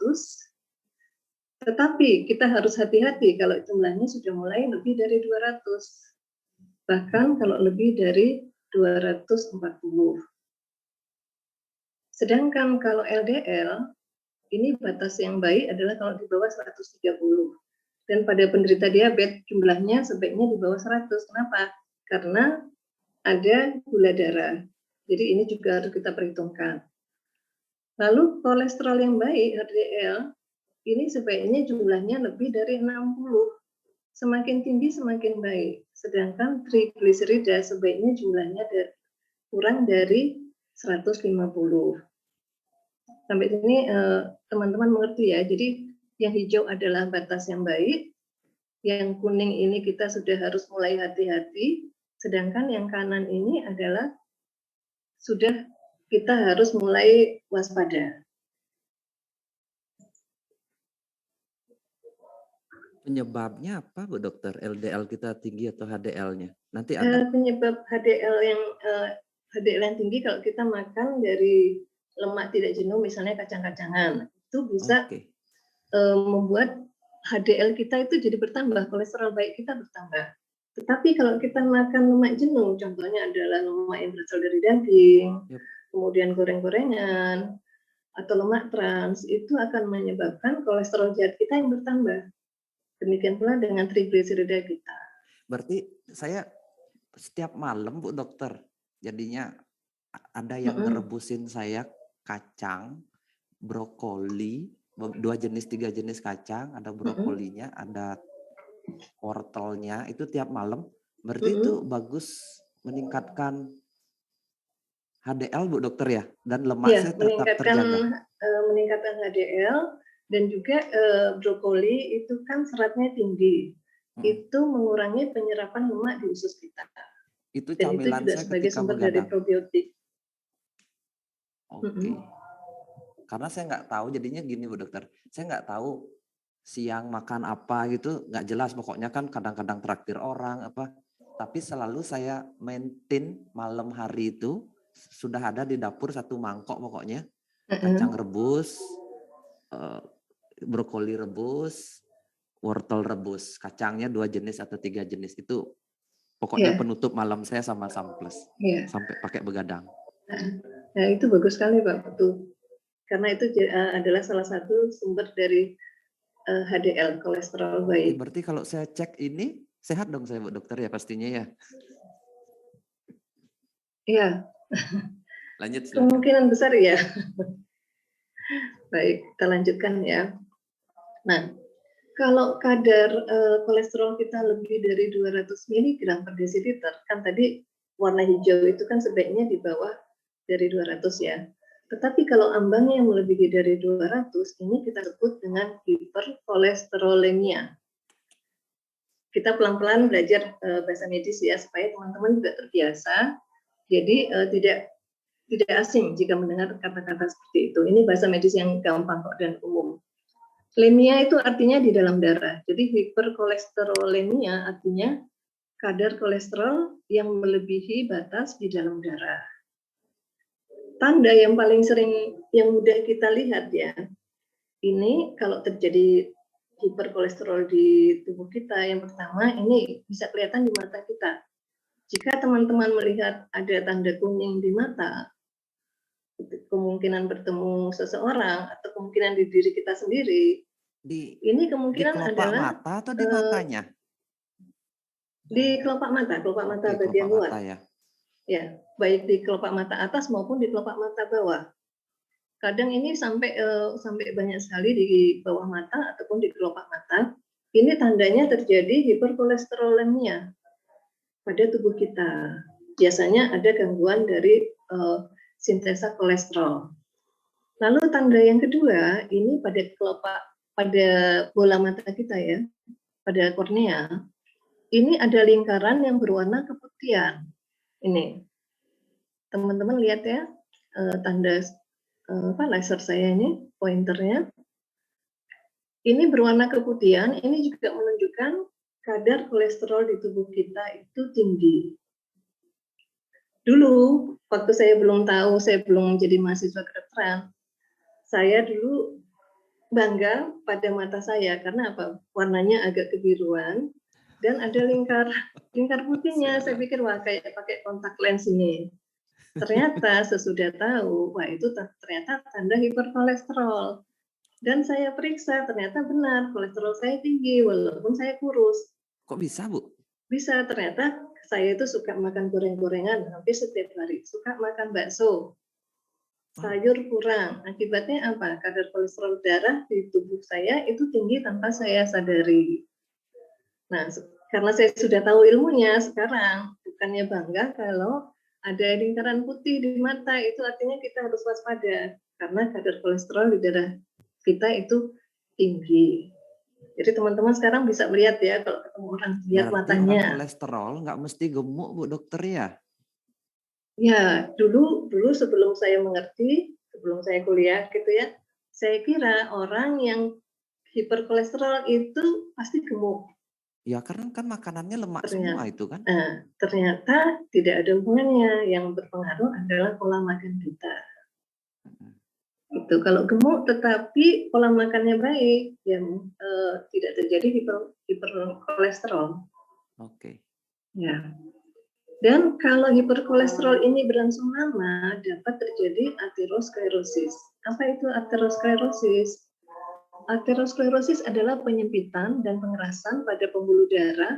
tetapi kita harus hati-hati kalau jumlahnya sudah mulai lebih dari 200. Bahkan kalau lebih dari 240. Sedangkan kalau LDL, ini batas yang baik adalah kalau di bawah 130. Dan pada penderita diabetes jumlahnya sebaiknya di bawah 100. Kenapa? Karena ada gula darah. Jadi ini juga harus kita perhitungkan. Lalu kolesterol yang baik, HDL, ini sebaiknya jumlahnya lebih dari 60. Semakin tinggi semakin baik. Sedangkan trigliserida sebaiknya jumlahnya kurang dari 150. Sampai sini teman-teman mengerti ya. Jadi Yang hijau adalah batas yang baik, yang kuning ini kita sudah harus mulai hati-hati, sedangkan yang kanan ini adalah sudah kita harus mulai waspada. Penyebabnya apa, Bu Dokter? LDL kita tinggi atau HDL-nya? Nanti ada. Penyebab HDL yang tinggi kalau kita makan dari lemak tidak jenuh, misalnya kacang-kacangan, itu bisa membuat HDL kita itu jadi bertambah, kolesterol baik kita bertambah. Tetapi kalau kita makan lemak jenuh, contohnya adalah lemak yang berasal dari daging, kemudian goreng-gorengan, atau lemak trans, itu akan menyebabkan kolesterol jahat kita yang bertambah. Demikian pula dengan trigliserida kita. Berarti saya setiap malam, Bu Dokter, jadinya ada yang ngerebusin saya kacang, brokoli, 2 jenis 3 jenis kacang, ada brokolinya, ada wortelnya, itu tiap malam. Berarti itu bagus meningkatkan HDL, Bu Dokter ya, dan lemak saya tetap terjaga. Meningkatkan HDL, dan juga brokoli itu kan seratnya tinggi, itu mengurangi penyerapan lemak di usus kita. Itu dan camilan itu juga saya sebagai ketika sumber dari begadang. probiotik. Karena saya nggak tahu, jadinya gini Bu Dokter, saya nggak tahu siang makan apa gitu, nggak jelas, pokoknya kan kadang-kadang traktir orang apa, tapi selalu saya maintain malam hari itu sudah ada di dapur 1 mangkok pokoknya, kacang rebus, brokoli rebus, wortel rebus, kacangnya 2 jenis atau 3 jenis, itu pokoknya penutup malam saya sama Samples, sampai pakai begadang. Nah itu bagus sekali Pak, betul. Karena itu adalah salah satu sumber dari HDL, kolesterol baik. Berarti kalau saya cek ini, sehat dong saya Bu Dokter ya pastinya ya? Iya. Lanjut silakan. Kemungkinan besar ya. Baik, kita lanjutkan ya. Nah, kalau kadar kolesterol kita lebih dari 200 mg per desiliter, kan tadi warna hijau itu kan sebaiknya di bawah dari 200 ya. Tetapi kalau ambangnya melebihi dari 200, ini kita sebut dengan hiperkolesterolemia. Kita pelan-pelan belajar bahasa medis ya, supaya teman-teman juga terbiasa. Jadi tidak asing jika mendengar kata-kata seperti itu. Ini bahasa medis yang gampang kok dan umum. Lemia itu artinya di dalam darah. Jadi hiperkolesterolemia artinya kadar kolesterol yang melebihi batas di dalam darah. Tanda yang paling sering, yang mudah kita lihat ya, ini kalau terjadi hiperkolesterol di tubuh kita, yang pertama ini bisa kelihatan di mata kita. Jika teman-teman melihat ada tanda kuning di mata, kemungkinan bertemu seseorang atau kemungkinan di diri kita sendiri, ini kemungkinan di adalah mata atau di matanya? Di kelopak mata bagian luar. Ya, baik di kelopak mata atas maupun di kelopak mata bawah. Kadang ini sampai banyak sekali di bawah mata ataupun di kelopak mata. Ini tandanya terjadi hiperkolesterolemia pada tubuh kita. Biasanya ada gangguan dari sintesa kolesterol. Lalu tanda yang kedua, ini pada bola mata kita ya, pada kornea. Ini ada lingkaran yang berwarna keputihan. Ini, teman-teman lihat ya, tanda laser saya ini, pointernya. Ini berwarna keputihan, ini juga menunjukkan kadar kolesterol di tubuh kita itu tinggi. Dulu, waktu saya belum tahu, saya belum menjadi mahasiswa kedokteran, saya dulu bangga pada mata saya, karena apa? Warnanya agak kebiruan, dan ada lingkar putihnya. Saya pikir wah kayak pakai kontak lens ini. Ternyata sesudah tahu, wah itu ternyata tanda hiperkolesterol. Dan saya periksa, ternyata benar kolesterol saya tinggi walaupun saya kurus. Kok bisa Bu? Bisa, ternyata saya itu suka makan goreng-gorengan hampir setiap hari, suka makan bakso, sayur kurang. Akibatnya apa? Kadar kolesterol darah di tubuh saya itu tinggi tanpa saya sadari. Nah, karena saya sudah tahu ilmunya sekarang, bukannya bangga kalau ada lingkaran putih di mata, itu artinya kita harus waspada. Karena kadar kolesterol di darah kita itu tinggi. Jadi teman-teman sekarang bisa melihat ya, kalau ketemu orang lihat Berarti matanya. orang kolesterol nggak mesti gemuk, Bu Dokter ya? Ya, dulu sebelum saya mengerti, sebelum saya kuliah gitu ya, saya kira orang yang hiperkolesterol itu pasti gemuk. Ya karena kan makanannya lemak Ternyata, semua itu kan. ternyata tidak ada hubungannya. Yang berpengaruh adalah pola makan kita. Itu kalau gemuk tetapi pola makannya baik, yang tidak terjadi hiperkolesterol. Oke. Ya. Dan kalau hiperkolesterol ini berlangsung lama, dapat terjadi aterosklerosis. Apa itu aterosklerosis? Aterosklerosis adalah penyempitan dan pengerasan pada pembuluh darah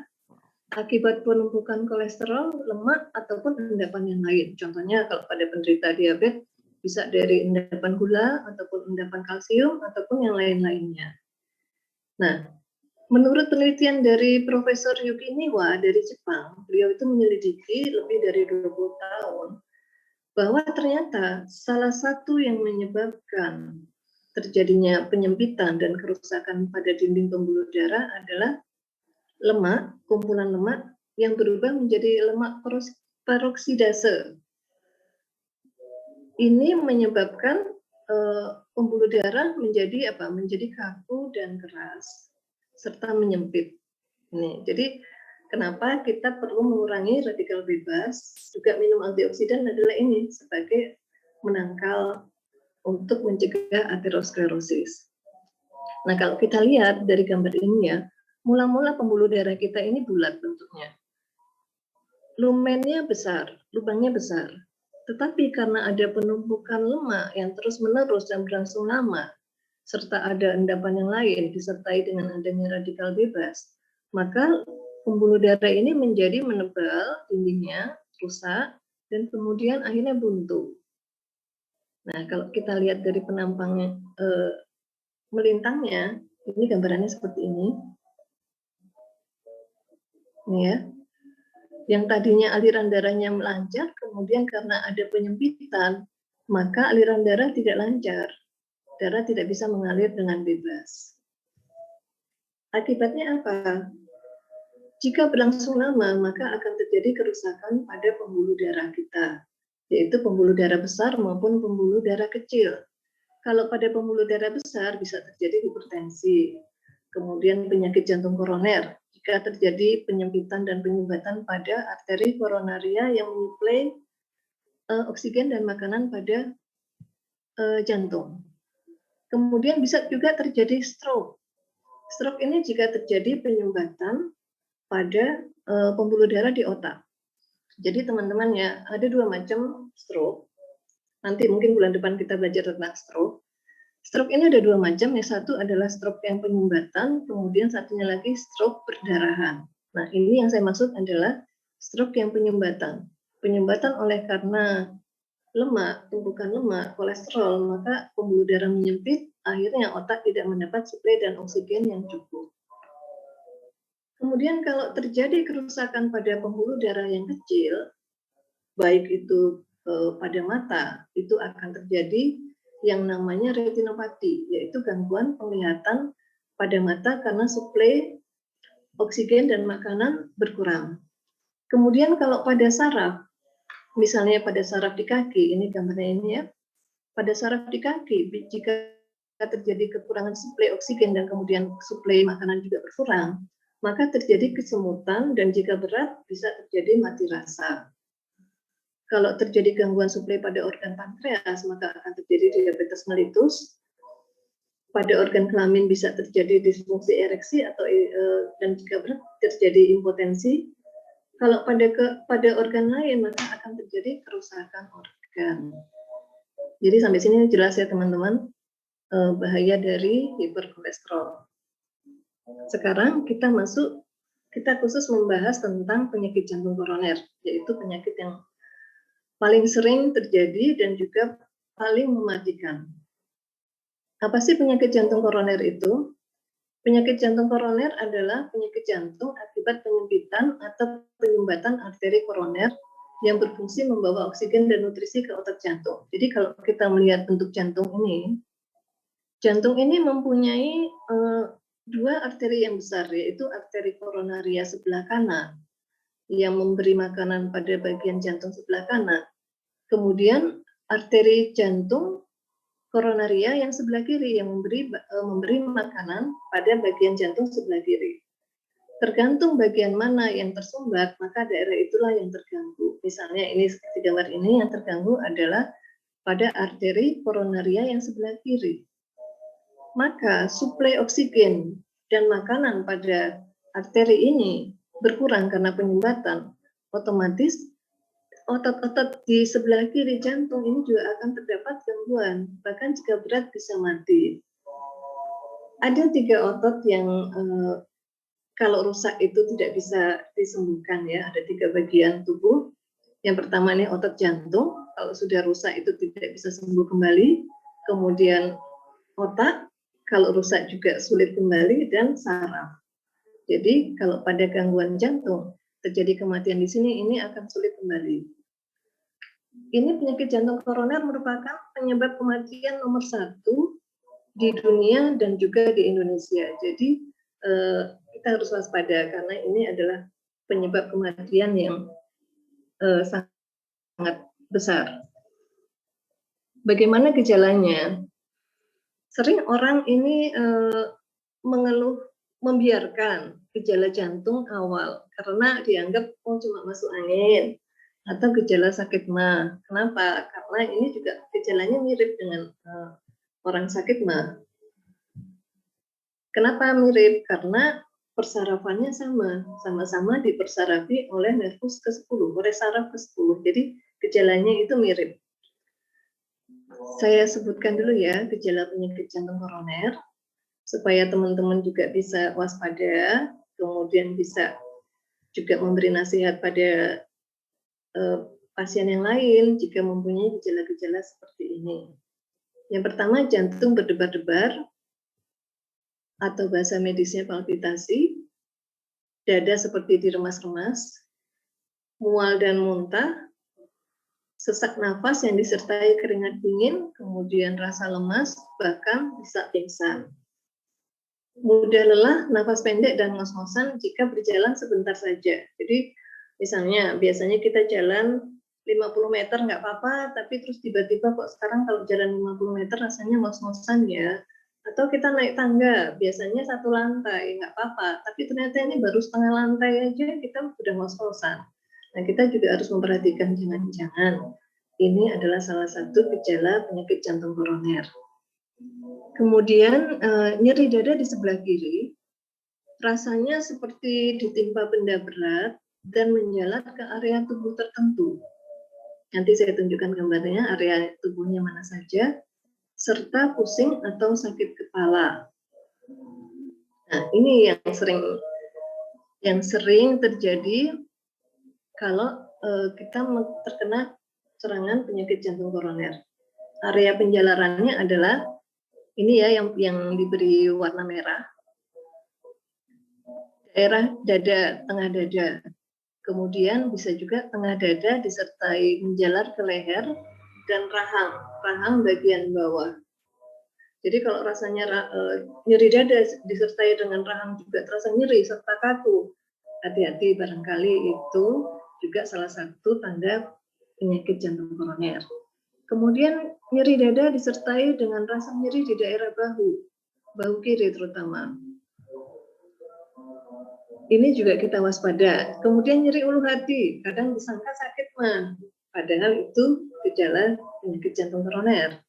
akibat penumpukan kolesterol, lemak, ataupun endapan yang lain. Contohnya kalau pada penderita diabetes, bisa dari endapan gula, ataupun endapan kalsium, ataupun yang lain-lainnya. Nah, menurut penelitian dari Profesor Yuki Niwa dari Jepang, beliau itu menyelidiki lebih dari 20 tahun, bahwa ternyata salah satu yang menyebabkan terjadinya penyempitan dan kerusakan pada dinding pembuluh darah adalah lemak, kumpulan lemak yang berubah menjadi lemak peroksidase. Ini menyebabkan pembuluh darah menjadi apa? Menjadi kaku dan keras serta menyempit. Ini. Jadi kenapa kita perlu mengurangi radikal bebas? Juga minum antioksidan adalah ini sebagai menangkal untuk mencegah aterosklerosis. Nah, kalau kita lihat dari gambar ini ya, mula-mula pembuluh darah kita ini bulat bentuknya. Lumennya besar, lubangnya besar. Tetapi karena ada penumpukan lemak yang terus-menerus dan berlangsung lama, serta ada endapan yang lain disertai dengan adanya radikal bebas, maka pembuluh darah ini menjadi menebal, dindingnya rusak, dan kemudian akhirnya buntu. Nah, kalau kita lihat dari penampangnya, melintangnya, ini gambarannya seperti ini. Ini ya. Yang tadinya aliran darahnya melancar, kemudian karena ada penyempitan, maka aliran darah tidak lancar. Darah tidak bisa mengalir dengan bebas. Akibatnya apa? Jika berlangsung lama, maka akan terjadi kerusakan pada pembuluh darah kita, yaitu pembuluh darah besar maupun pembuluh darah kecil. Kalau pada pembuluh darah besar bisa terjadi hipertensi, kemudian penyakit jantung koroner, jika terjadi penyempitan dan penyumbatan pada arteri koronaria yang menyuplai oksigen dan makanan pada jantung. Kemudian bisa juga terjadi stroke. Stroke ini jika terjadi penyumbatan pada pembuluh darah di otak. Jadi teman-teman ya, ada dua macam stroke. Nanti mungkin bulan depan kita belajar tentang stroke. Stroke ini ada dua macam, yang satu adalah stroke yang penyumbatan, kemudian satunya lagi stroke perdarahan. Nah, ini yang saya maksud adalah stroke yang penyumbatan. Penyumbatan oleh karena lemak, tumpukan lemak, kolesterol, maka pembuluh darah menyempit, akhirnya otak tidak mendapat suplai dan oksigen yang cukup. Kemudian kalau terjadi kerusakan pada pembuluh darah yang kecil, baik itu pada mata, itu akan terjadi yang namanya retinopati, yaitu gangguan penglihatan pada mata karena suplai oksigen dan makanan berkurang. Kemudian kalau pada saraf, misalnya pada saraf di kaki, ini gambarnya ini ya, pada saraf di kaki, jika terjadi kekurangan suplai oksigen dan kemudian suplai makanan juga berkurang, maka terjadi kesemutan dan jika berat bisa terjadi mati rasa. Kalau terjadi gangguan suplai pada organ pankreas, maka akan terjadi diabetes mellitus. Pada organ kelamin bisa terjadi disfungsi ereksi atau dan jika berat terjadi impotensi. Kalau pada organ lain, maka akan terjadi kerusakan organ. Jadi sampai sini jelas ya teman-teman, bahaya dari hiperkolesterol. Sekarang kita khusus membahas tentang penyakit jantung koroner, yaitu penyakit yang paling sering terjadi dan juga paling mematikan. Apa sih penyakit jantung koroner itu? Penyakit jantung koroner adalah penyakit jantung akibat penyempitan atau penyumbatan arteri koroner yang berfungsi membawa oksigen dan nutrisi ke otot jantung. Jadi kalau kita melihat bentuk jantung ini, Jantung ini mempunyai dua arteri yang besar, yaitu arteri koronaria sebelah kanan yang memberi makanan pada bagian jantung sebelah kanan. Kemudian arteri jantung koronaria yang sebelah kiri yang memberi makanan pada bagian jantung sebelah kiri. Tergantung bagian mana yang tersumbat, maka daerah itulah yang terganggu. Misalnya ini seperti gambar ini, yang terganggu adalah pada arteri koronaria yang sebelah kiri. Maka suplai oksigen dan makanan pada arteri ini berkurang karena penyumbatan. Otomatis otot-otot di sebelah kiri jantung ini juga akan terdapat gangguan, bahkan jika berat bisa mati. Ada 3 otot yang kalau rusak itu tidak bisa disembuhkan ya, ada 3 bagian tubuh. Yang pertama ini otot jantung, kalau sudah rusak itu tidak bisa sembuh kembali. Kemudian otak, kalau rusak juga sulit kembali, dan saraf. Jadi kalau pada gangguan jantung terjadi kematian di sini, ini akan sulit kembali. Ini penyakit jantung koroner merupakan penyebab kematian nomor 1 di dunia dan juga di Indonesia. Jadi kita harus waspada karena ini adalah penyebab kematian yang sangat besar. Bagaimana gejalanya? Sering orang ini mengeluh, membiarkan gejala jantung awal karena dianggap cuma masuk angin atau gejala sakit mah. Kenapa? Karena ini juga gejalanya mirip dengan orang sakit mah. Kenapa mirip? Karena persarafannya sama-sama dipersarafi oleh nervus ke-10, oleh saraf ke-10. Jadi gejalanya itu mirip. Saya sebutkan dulu ya gejala penyakit jantung koroner supaya teman-teman juga bisa waspada, kemudian bisa juga memberi nasihat pada pasien yang lain jika mempunyai gejala-gejala seperti ini. Yang pertama, jantung berdebar-debar atau bahasa medisnya palpitasi, dada seperti diremas-remas, mual dan muntah, sesak nafas yang disertai keringat dingin, kemudian rasa lemas, bahkan bisa pingsan. Mudah lelah, nafas pendek, dan ngos-ngosan jika berjalan sebentar saja. Jadi misalnya, biasanya kita jalan 50 meter nggak apa-apa, tapi terus tiba-tiba kok sekarang kalau jalan 50 meter rasanya ngos-ngosan ya. Atau kita naik tangga, biasanya 1 lantai, nggak apa-apa. Tapi ternyata ini baru setengah lantai aja, kita sudah ngos-ngosan. Nah, kita juga harus memperhatikan jangan-jangan ini adalah salah satu gejala penyakit jantung koroner. Kemudian nyeri dada di sebelah kiri, rasanya seperti ditimpa benda berat dan menjalar ke area tubuh tertentu. Nanti saya tunjukkan gambarnya, area tubuhnya mana saja, serta pusing atau sakit kepala. Nah, ini yang sering terjadi kalau kita terkena serangan penyakit jantung koroner. Area penjalarannya adalah ini ya yang diberi warna merah. Daerah dada, tengah dada. Kemudian bisa juga tengah dada disertai menjalar ke leher dan rahang bagian bawah. Jadi kalau rasanya nyeri dada disertai dengan rahang juga terasa nyeri serta kaku, hati-hati, barangkali itu juga salah satu tanda penyakit jantung koroner. Kemudian nyeri dada disertai dengan rasa nyeri di daerah bahu kiri terutama. Ini juga kita waspada. Kemudian nyeri ulu hati, kadang disangka sakit mah, padahal itu gejala penyakit jantung koroner.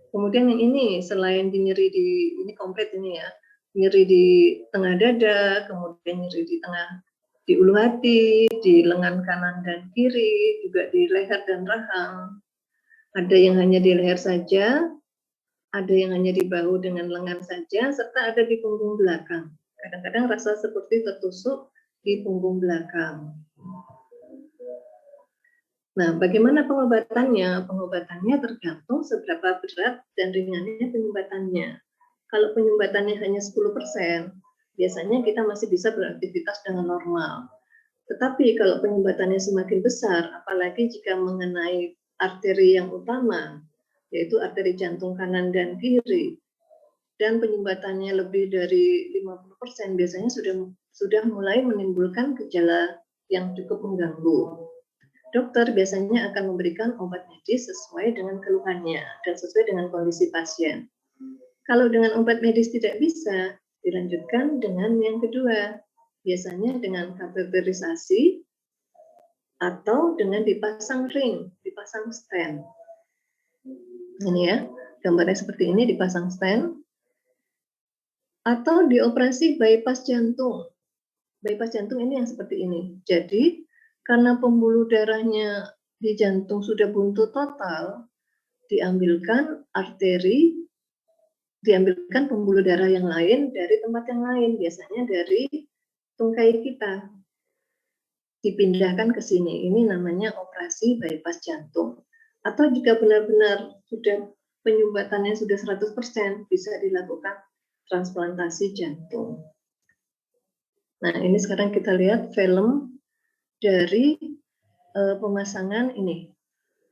Kemudian yang ini, selain nyeri ini komplit ini ya, nyeri di tengah dada, kemudian nyeri di ulu hati, di lengan kanan dan kiri, juga di leher dan rahang. Ada yang hanya di leher saja, ada yang hanya di bahu dengan lengan saja, serta ada di punggung belakang. Kadang-kadang rasa seperti tertusuk di punggung belakang. Nah, bagaimana pengobatannya? Pengobatannya tergantung seberapa berat dan ringannya penyumbatannya. Kalau penyumbatannya hanya 10%, biasanya kita masih bisa beraktivitas dengan normal. Tetapi kalau penyumbatannya semakin besar, apalagi jika mengenai arteri yang utama, yaitu arteri jantung kanan dan kiri, dan penyumbatannya lebih dari 50%, biasanya sudah mulai menimbulkan gejala yang cukup mengganggu. Dokter biasanya akan memberikan obat medis sesuai dengan keluhannya dan sesuai dengan kondisi pasien. Kalau dengan obat medis tidak bisa, dilanjutkan dengan yang kedua, biasanya dengan kateterisasi atau dengan dipasang ring, dipasang stent. Ini ya, gambarnya seperti ini, dipasang stent. Atau dioperasi bypass jantung. Bypass jantung ini yang seperti ini. Jadi, karena pembuluh darahnya di jantung sudah buntu total, diambilkan arteri, diambilkan pembuluh darah yang lain dari tempat yang lain, biasanya dari tungkai kita. Dipindahkan ke sini. Ini namanya operasi bypass jantung. Atau jika benar-benar sudah penyumbatannya sudah 100%, bisa dilakukan transplantasi jantung. Nah, ini sekarang kita lihat film dari pemasangan ini,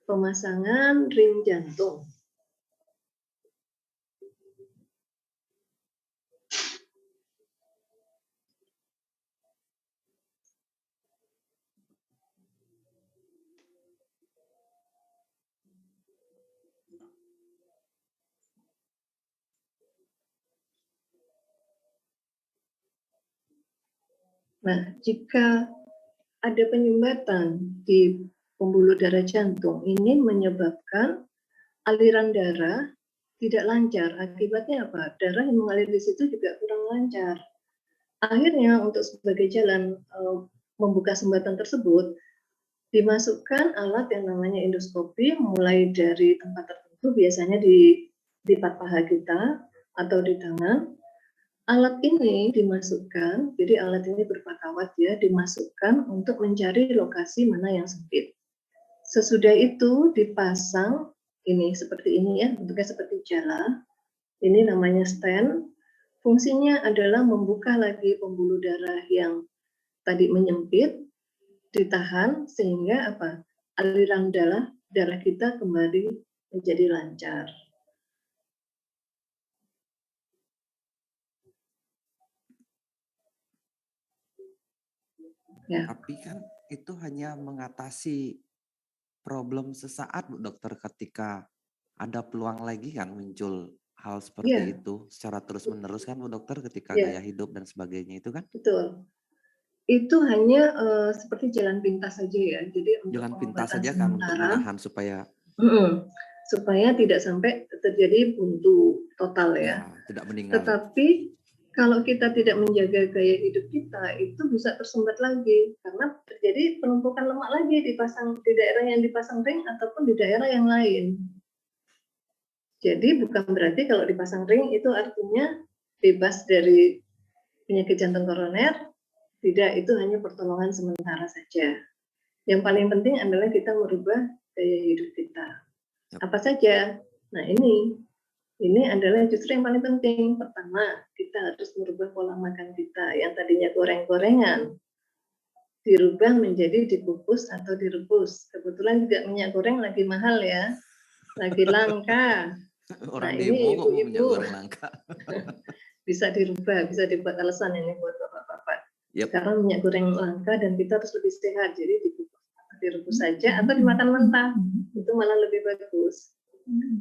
pemasangan ring jantung. Nah, jika ada penyumbatan di pembuluh darah jantung, ini menyebabkan aliran darah tidak lancar. Akibatnya apa? Darah yang mengalir di situ juga kurang lancar. Akhirnya untuk sebagai jalan membuka sumbatan tersebut, dimasukkan alat yang namanya endoskopi, mulai dari tempat tertentu, biasanya di pat paha kita atau di tangan. Alat ini dimasukkan, jadi alat ini berupa kawat ya, dimasukkan untuk mencari lokasi mana yang sempit. Sesudah itu dipasang, ini seperti ini ya, bentuknya seperti jala. Ini namanya stent. Fungsinya adalah membuka lagi pembuluh darah yang tadi menyempit, ditahan sehingga apa? Aliran darah kita kembali menjadi lancar. Ya. Tapi kan itu hanya mengatasi problem sesaat, Bu Dokter, ketika ada peluang lagi kan muncul hal seperti itu secara terus-menerus kan Bu Dokter, ketika gaya hidup dan sebagainya itu kan? Betul. Itu hanya seperti jalan pintas saja ya. Jadi untuk jalan pintas saja sementara, kan untuk menahan supaya tidak sampai terjadi buntu total ya. Tidak meninggal. Tetapi kalau kita tidak menjaga gaya hidup kita, itu bisa tersumbat lagi karena terjadi penumpukan lemak lagi di daerah yang dipasang ring ataupun di daerah yang lain. Jadi bukan berarti kalau dipasang ring itu artinya bebas dari penyakit jantung koroner. Tidak, itu hanya pertolongan sementara saja. Yang paling penting adalah kita merubah gaya hidup kita. Apa saja? Nah, ini adalah justru yang paling penting. Pertama, kita harus merubah pola makan kita yang tadinya goreng-gorengan, dirubah menjadi dikukus atau direbus. Kebetulan juga minyak goreng lagi mahal ya, lagi langka. Orang demo kok minyak ibu-ibu goreng langka. Bisa dirubah, bisa dibuat alasan ini buat bapak-bapak. Sekarang minyak goreng langka dan kita harus lebih sehat, jadi dikukus atau direbus saja atau dimakan mentah, itu malah lebih bagus.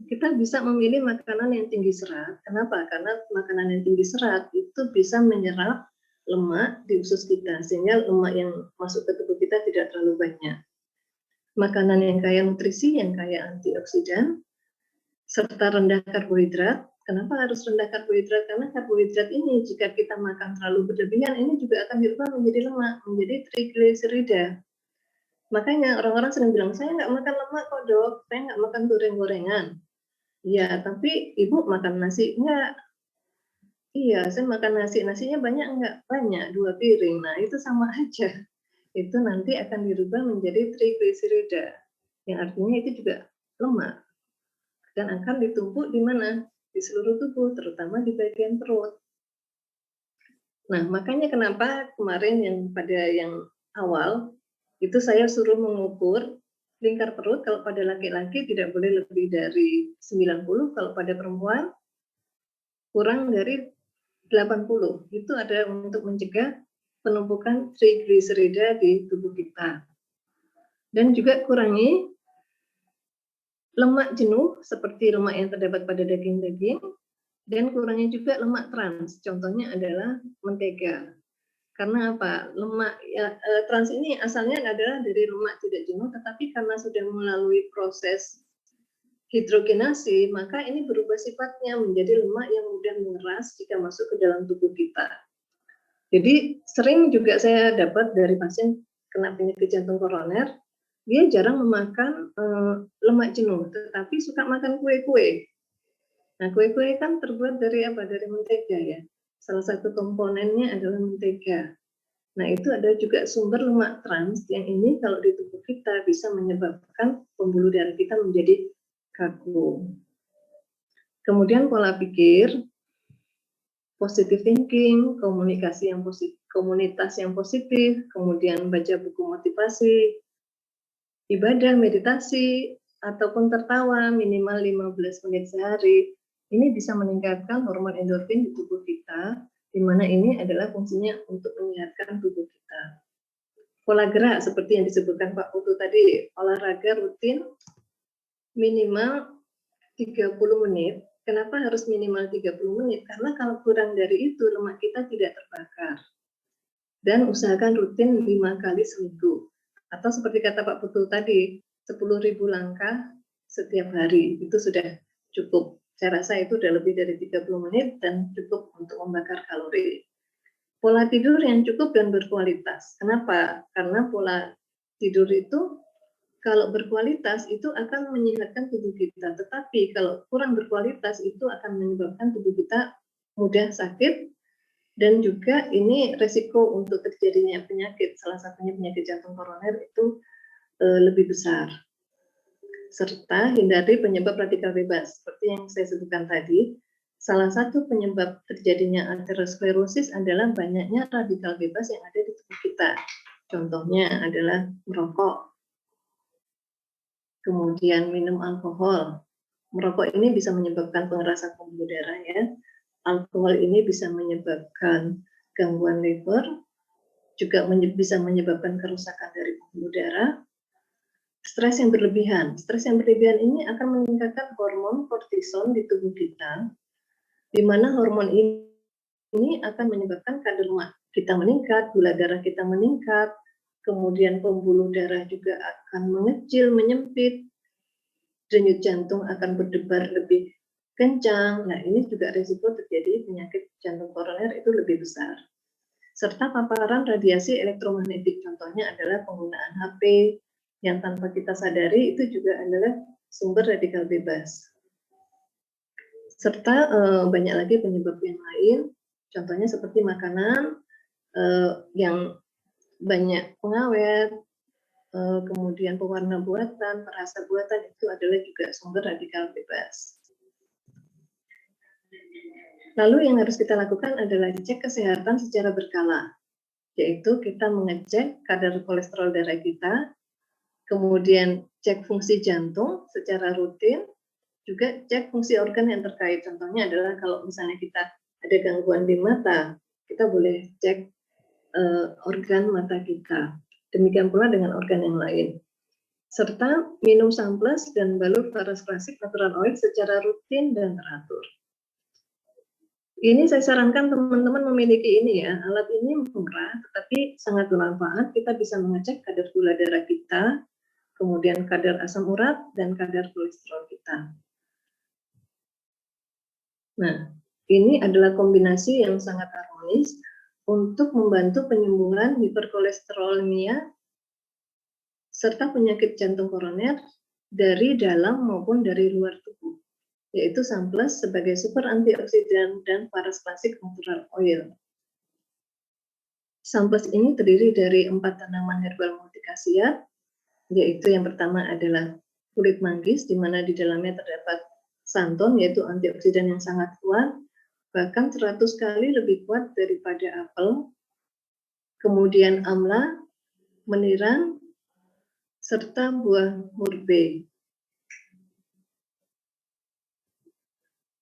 Kita bisa memilih makanan yang tinggi serat. Kenapa? Karena makanan yang tinggi serat itu bisa menyerap lemak di usus kita, sehingga lemak yang masuk ke tubuh kita tidak terlalu banyak. Makanan yang kaya nutrisi, yang kaya antioksidan, serta rendah karbohidrat. Kenapa harus rendah karbohidrat? Karena karbohidrat ini jika kita makan terlalu berlebihan, ini juga akan dirubah menjadi lemak, menjadi trigliserida. Makanya orang-orang sering bilang, saya nggak makan lemak kok dok, saya nggak makan goreng-gorengan. Iya, tapi ibu makan nasi nggak? Iya, saya makan nasinya banyak nggak? Banyak, 2 piring. Nah itu sama aja. Itu nanti akan dirubah menjadi trigliserida, yang artinya itu juga lemak. Dan akan ditumpuk di mana? Di seluruh tubuh, terutama di bagian perut. Nah, makanya kenapa kemarin yang awal, itu saya suruh mengukur lingkar perut, kalau pada laki-laki tidak boleh lebih dari 90, kalau pada perempuan kurang dari 80. Itu ada untuk mencegah penumpukan trigliserida di tubuh kita. Dan juga kurangi lemak jenuh seperti lemak yang terdapat pada daging-daging, dan kurangi juga lemak trans. Contohnya adalah mentega. Karena apa? Lemak trans ini asalnya adalah dari lemak tidak jenuh, tetapi karena sudah melalui proses hidrogenasi, maka ini berubah sifatnya menjadi lemak yang mudah mengeras jika masuk ke dalam tubuh kita. Jadi sering juga saya dapat dari pasien kena penyakit jantung koroner, dia jarang memakan lemak jenuh, tetapi suka makan kue-kue. Nah, kue-kue kan terbuat dari apa? Dari mentega ya. Salah satu komponennya adalah mentega. Nah, itu ada juga sumber lemak trans yang ini kalau di tubuh kita bisa menyebabkan pembuluh darah kita menjadi kaku. Kemudian pola pikir, positive thinking, komunikasi yang positif, komunitas yang positif, kemudian baca buku motivasi, ibadah, meditasi, ataupun tertawa minimal 15 menit sehari. Ini bisa meningkatkan hormon endorfin di tubuh kita, di mana ini adalah fungsinya untuk menyehatkan tubuh kita. Pola gerak seperti yang disebutkan Pak Putu tadi, olahraga rutin minimal 30 menit. Kenapa harus minimal 30 menit? Karena kalau kurang dari itu, lemak kita tidak terbakar. Dan usahakan rutin 5 kali seminggu. Atau seperti kata Pak Putu tadi, 10.000 langkah setiap hari. Itu sudah cukup. Saya rasa itu sudah lebih dari 30 menit dan cukup untuk membakar kalori. Pola tidur yang cukup dan berkualitas. Kenapa? Karena pola tidur itu kalau berkualitas itu akan menyehatkan tubuh kita. Tetapi kalau kurang berkualitas itu akan menyebabkan tubuh kita mudah sakit, dan juga ini resiko untuk terjadinya penyakit, salah satunya penyakit jantung koroner itu lebih besar. Serta hindari penyebab radikal bebas. Seperti yang saya sebutkan tadi, salah satu penyebab terjadinya aterosklerosis adalah banyaknya radikal bebas yang ada di tubuh kita. Contohnya adalah merokok, kemudian minum alkohol. Merokok ini bisa menyebabkan pengerasan pembuluh darah ya. Alkohol ini bisa menyebabkan gangguan liver, juga bisa menyebabkan kerusakan dari pembuluh darah. Stres yang berlebihan. Stres yang berlebihan ini akan meningkatkan hormon kortison di tubuh kita, di mana hormon ini akan menyebabkan kadar lemak kita meningkat, gula darah kita meningkat, kemudian pembuluh darah juga akan mengecil, menyempit, denyut jantung akan berdebar lebih kencang. Nah, ini juga risiko terjadi penyakit jantung koroner itu lebih besar. Serta paparan radiasi elektromagnetik, contohnya adalah penggunaan HP yang tanpa kita sadari itu juga adalah sumber radikal bebas. Serta banyak lagi penyebab yang lain, contohnya seperti makanan yang banyak pengawet, kemudian pewarna buatan, perasa buatan itu adalah juga sumber radikal bebas. Lalu yang harus kita lakukan adalah cek kesehatan secara berkala, yaitu kita mengecek kadar kolesterol darah kita, kemudian cek fungsi jantung secara rutin, juga cek fungsi organ yang terkait. Contohnya adalah kalau misalnya kita ada gangguan di mata, kita boleh cek organ mata kita. Demikian pula dengan organ yang lain. Serta minum samples dan balut paras klasik natural oil secara rutin dan teratur. Ini saya sarankan teman-teman memiliki ini ya. Alat ini murah tetapi sangat bermanfaat. Kita bisa mengecek kadar gula darah kita, kemudian kadar asam urat dan kadar kolesterol kita. Nah, ini adalah kombinasi yang sangat harmonis untuk membantu penyembuhan hiperkolesterolemia serta penyakit jantung koroner dari dalam maupun dari luar tubuh, yaitu samples sebagai super antioksidan dan paras klasik natural oil. Samples ini terdiri dari 4 tanaman herbal multikhasiat, yaitu yang pertama adalah kulit manggis, di mana di dalamnya terdapat santon, yaitu antioksidan yang sangat kuat, bahkan 100 kali lebih kuat daripada apel. Kemudian amla, menirang, serta buah murbe.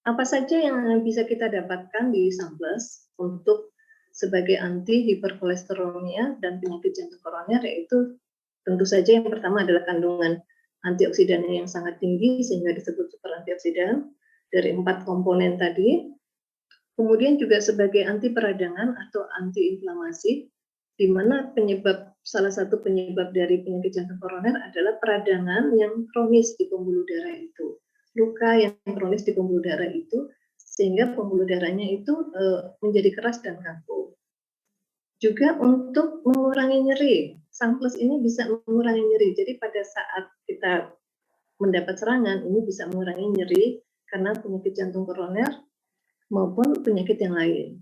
Apa saja yang bisa kita dapatkan di Samples untuk sebagai anti hiperkolesterolemia dan penyakit jantung koroner, yaitu tentu saja yang pertama adalah kandungan antioksidannya yang sangat tinggi sehingga disebut super antioksidan dari 4 komponen tadi. Kemudian juga sebagai anti peradangan atau anti inflamasi, di mana salah satu penyebab dari penyakit jantung koroner adalah peradangan yang kronis di pembuluh darah itu. Luka yang kronis di pembuluh darah itu, sehingga pembuluh darahnya itu menjadi keras dan kaku. Juga untuk mengurangi nyeri, Samples ini bisa mengurangi nyeri. Jadi pada saat kita mendapat serangan, ini bisa mengurangi nyeri karena penyakit jantung koroner maupun penyakit yang lain.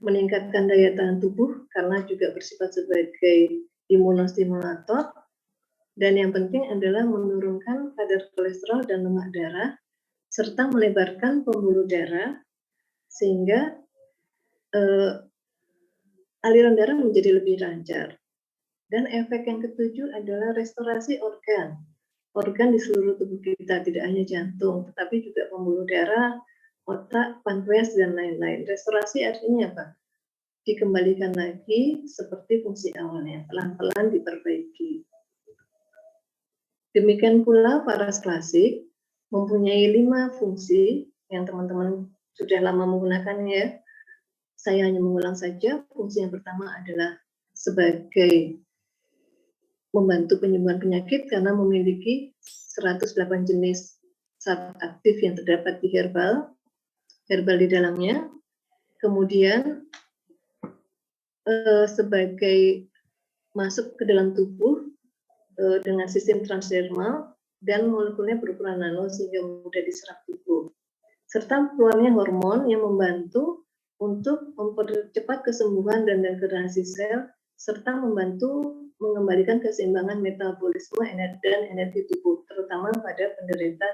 Meningkatkan daya tahan tubuh karena juga bersifat sebagai imunostimulator. Dan yang penting adalah menurunkan kadar kolesterol dan lemak darah, serta melebarkan pembuluh darah, sehingga aliran darah menjadi lebih lancar. Dan efek yang ketujuh adalah restorasi organ. Organ di seluruh tubuh kita, tidak hanya jantung, tetapi juga pembuluh darah, otak, pankreas, dan lain-lain. Restorasi artinya apa? Dikembalikan lagi seperti fungsi awalnya, pelan-pelan diperbaiki. Demikian pula paras klasik mempunyai 5 fungsi yang teman-teman sudah lama menggunakannya. Saya hanya mengulang saja. Fungsi yang pertama adalah sebagai membantu penyembuhan penyakit karena memiliki 108 jenis zat aktif yang terdapat di herbal di dalamnya. Kemudian sebagai masuk ke dalam tubuh dengan sistem transdermal dan molekulnya berukuran nano sehingga mudah diserap tubuh. Serta keluarnya hormon yang membantu untuk mempercepat kesembuhan dan degradasi sel serta membantu mengembalikan keseimbangan metabolisme dan energi tubuh, terutama pada penderita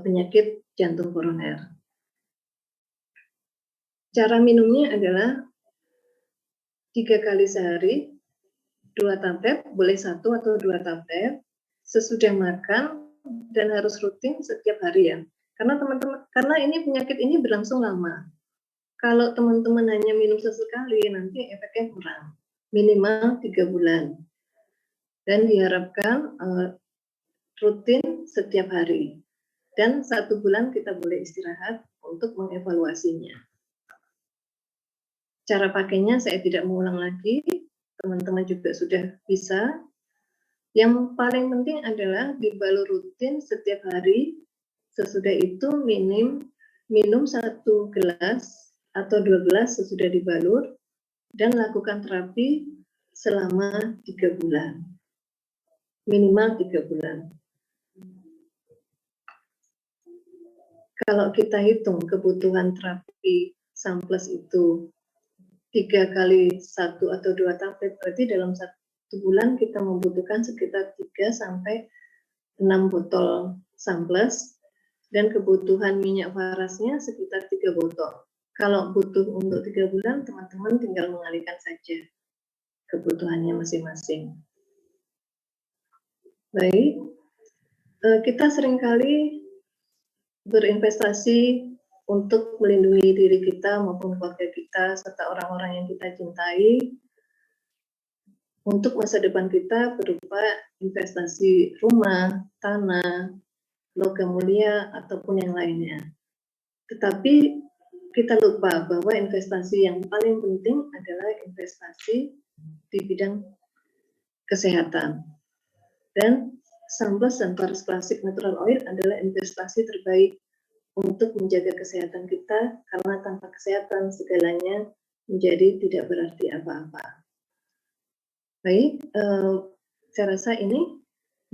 penyakit jantung koroner. Cara minumnya adalah 3 kali sehari, 2 tablet, boleh 1 atau 2 tablet, sesudah makan dan harus rutin setiap hari ya. Karena ini penyakit ini berlangsung lama. Kalau teman-teman hanya minum sesekali, nanti efeknya kurang. Minimal 3 bulan. Dan diharapkan rutin setiap hari. Dan 1 bulan kita boleh istirahat untuk mengevaluasinya. Cara pakainya saya tidak mengulang lagi. Teman-teman juga sudah bisa. Yang paling penting adalah dibalur rutin setiap hari. Sesudah itu minum 1 gelas atau 2 gelas sesudah dibalur dan lakukan terapi selama 3 bulan. Minimal 3 bulan. Kalau kita hitung kebutuhan terapi Samples itu 3 kali 1 atau 2 tablet, berarti dalam 1 bulan kita membutuhkan sekitar 3 sampai 6 botol Samples dan kebutuhan minyak farasnya sekitar 3 botol. Kalau butuh untuk 3 bulan, teman-teman tinggal mengalihkan saja kebutuhannya masing-masing. Baik, kita seringkali berinvestasi untuk melindungi diri kita maupun keluarga kita serta orang-orang yang kita cintai untuk masa depan kita berupa investasi rumah, tanah, logam mulia, ataupun yang lainnya. Tetapi kita lupa bahwa investasi yang paling penting adalah investasi di bidang kesehatan. Dan Samples dan paras klasik natural oil adalah investasi terbaik untuk menjaga kesehatan kita, karena tanpa kesehatan segalanya menjadi tidak berarti apa-apa. Baik, saya rasa ini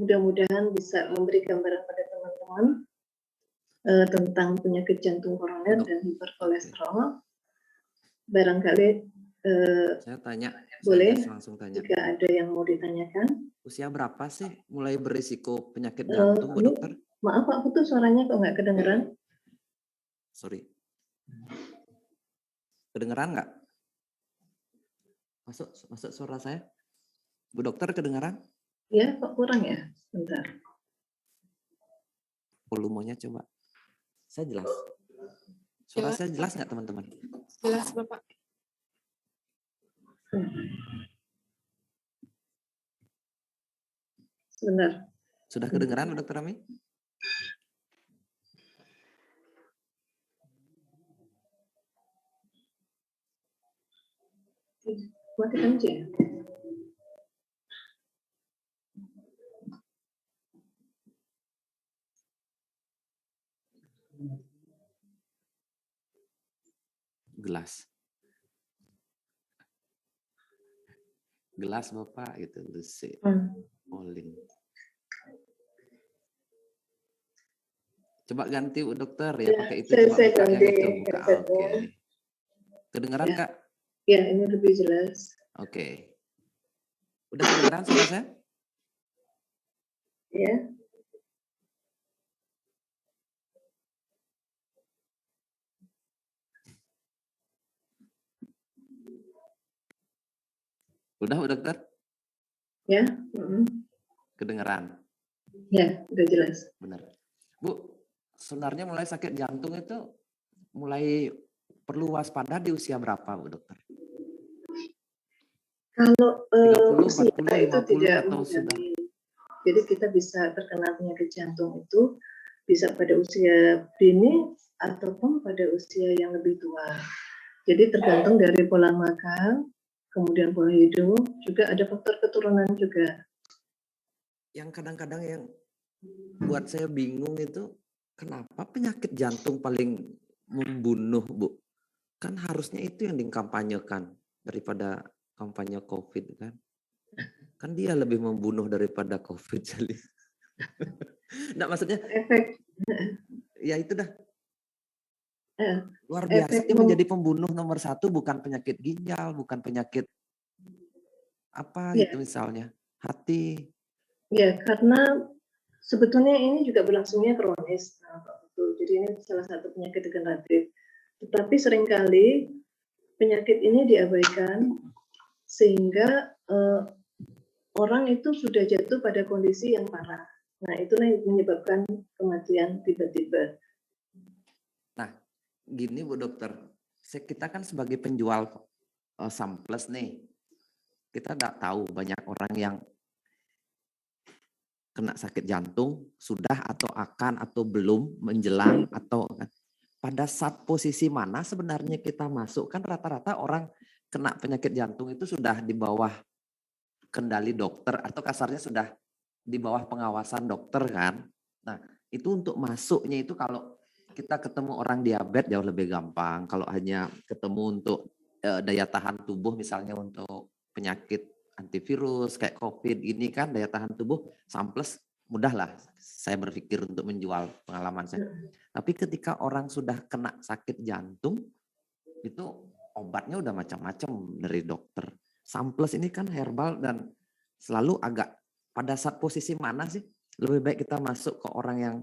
mudah-mudahan bisa memberi gambaran pada teman-teman tentang penyakit jantung koroner dan hiperkolesterol. Barangkali saya tanya, boleh saya langsung tanya. Jika ada yang mau ditanyakan. Usia berapa sih mulai berisiko penyakit jantung, Bu Dokter? Maaf Pak Putu, suaranya kok nggak kedengeran? Sorry. Kedengeran nggak? Masuk suara saya? Bu Dokter kedengeran? Ya, kok kurang ya? Bentar. Volumenya coba. Saya jelas. Suara Jelas. saya jelas nggak teman-teman? Jelas, Bapak. Sebentar. Sudah kedengeran Dokter Ami? Matikan aja ya. Gelas. Gelas Bapak gitu, Lucy. Olin. Coba ganti Bu Dokter ya, pakai itu coba Saya buka yang ganti itu buka. headset-nya. Oke. Kedengeran Ya. Kak? Ya, ini lebih jelas. Oke. Udah kedengeran suara saya? Ya. Udah Bu Dokter? Ya. Kedengeran? Ya, udah jelas. Benar. Bu, sebenarnya mulai sakit jantung itu mulai perlu waspada di usia berapa Bu Dokter? Kalau 30, usia 40, itu 50 tidak atau sudah? menjamin. Jadi kita bisa terkena penyakit jantung itu bisa pada usia dini ataupun pada usia yang lebih tua. Jadi tergantung dari pola makan, kemudian pola hidup, juga ada faktor keturunan juga. Yang kadang-kadang yang buat saya bingung itu, kenapa penyakit jantung paling membunuh, Bu? Kan harusnya itu yang dikampanyekan daripada kampanye COVID kan. Kan dia lebih membunuh daripada COVID. Jadi. Nggak, maksudnya Efek. Ya itu dah. Luar biasa efek dia menjadi pembunuh nomor 1, bukan penyakit ginjal, bukan penyakit apa Ya. gitu misalnya, hati. Ya, karena sebetulnya ini juga berlangsungnya kronis. Nah, Pak Putu. Jadi ini salah satu penyakit degeneratif. Tetapi seringkali penyakit ini diabaikan sehingga orang itu sudah jatuh pada kondisi yang parah. Nah, itulah yang menyebabkan kematian tiba-tiba. Nah, gini Bu Dokter, kita kan sebagai penjual Samples nih, kita tidak tahu banyak orang yang kena sakit jantung, sudah atau akan atau belum, menjelang atau pada saat posisi mana sebenarnya kita masuk. Kan rata-rata orang kena penyakit jantung itu sudah di bawah kendali dokter atau kasarnya sudah di bawah pengawasan dokter kan. Nah, itu untuk masuknya itu kalau kita ketemu orang diabetes jauh lebih gampang. Kalau hanya ketemu untuk daya tahan tubuh misalnya untuk penyakit antivirus kayak COVID ini kan daya tahan tubuh Samples mudah lah saya berpikir untuk menjual pengalaman saya. Tapi ketika orang sudah kena sakit jantung itu obatnya udah macam-macam dari dokter. Samples ini kan herbal dan selalu agak pada saat posisi mana sih lebih baik kita masuk ke orang yang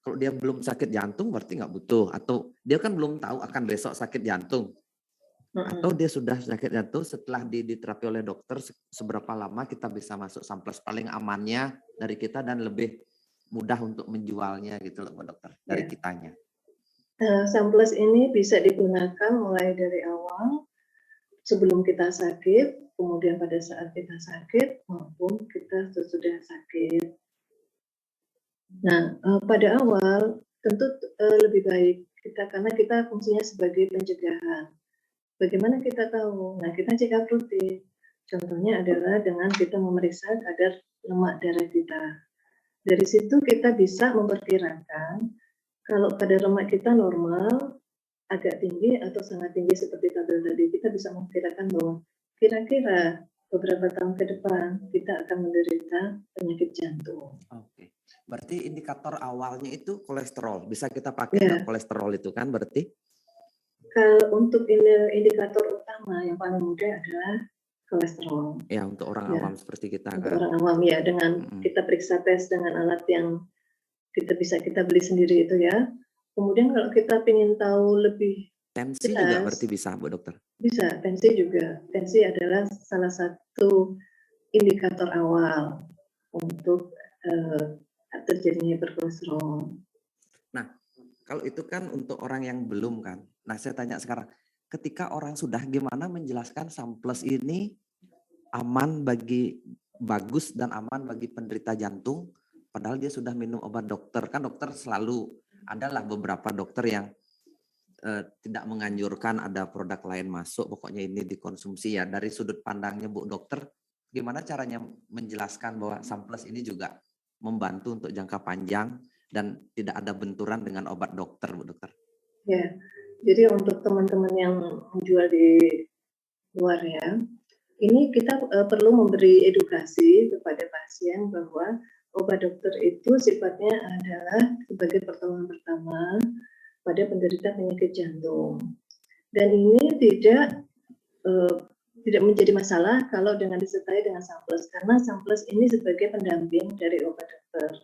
kalau dia belum sakit jantung berarti nggak butuh, atau dia kan belum tahu akan besok sakit jantung, atau dia sudah sakit jantung setelah diterapi oleh dokter seberapa lama kita bisa masuk Samples paling amannya dari kita dan lebih mudah untuk menjualnya gitu loh dokter dari kitanya. Samples ini bisa digunakan mulai dari awal sebelum kita sakit, kemudian pada saat kita sakit maupun kita sesudah sakit. Nah, pada awal tentu lebih baik kita karena kita fungsinya sebagai pencegahan. Bagaimana kita tahu? Nah, kita check up rutin. Contohnya adalah dengan kita memeriksa kadar lemak darah kita. Dari situ kita bisa memperkirakan kalau kadar lemak kita normal, agak tinggi atau sangat tinggi seperti tabel tadi, kita bisa memperkirakan bahwa kira-kira beberapa tahun ke depan kita akan menderita penyakit jantung. Oke. Berarti indikator awalnya itu kolesterol. Bisa kita pakai kolesterol itu kan berarti? Kalau untuk indikator utama yang paling mudah adalah kolesterol. Ya, untuk orang awam seperti kita untuk kan. Orang awam ya, dengan kita periksa tes dengan alat yang kita beli sendiri itu ya. Kemudian kalau kita ingin tahu lebih tensi jelas, juga berarti bisa Bu Dokter? Bisa, tensi juga. Tensi adalah salah satu indikator awal untuk terjadinya hiperkolesterol. Nah, Kalau itu kan untuk orang yang belum kan. Nah saya tanya sekarang, ketika orang sudah, gimana menjelaskan Samples ini aman bagus dan aman bagi penderita jantung, padahal dia sudah minum obat dokter. Kan dokter selalu, adalah beberapa dokter yang tidak menganjurkan ada produk lain masuk, pokoknya ini dikonsumsi ya. Dari sudut pandangnya Bu Dokter, gimana caranya menjelaskan bahwa Samples ini juga membantu untuk jangka panjang dan tidak ada benturan dengan obat dokter, Bu Dokter? Ya, jadi untuk teman-teman yang menjual di luar ya, ini kita perlu memberi edukasi kepada pasien bahwa obat dokter itu sifatnya adalah sebagai pertolongan pertama pada penderita penyakit jantung. Dan ini tidak menjadi masalah kalau dengan disertai dengan Samples, karena Samples ini sebagai pendamping dari obat dokter.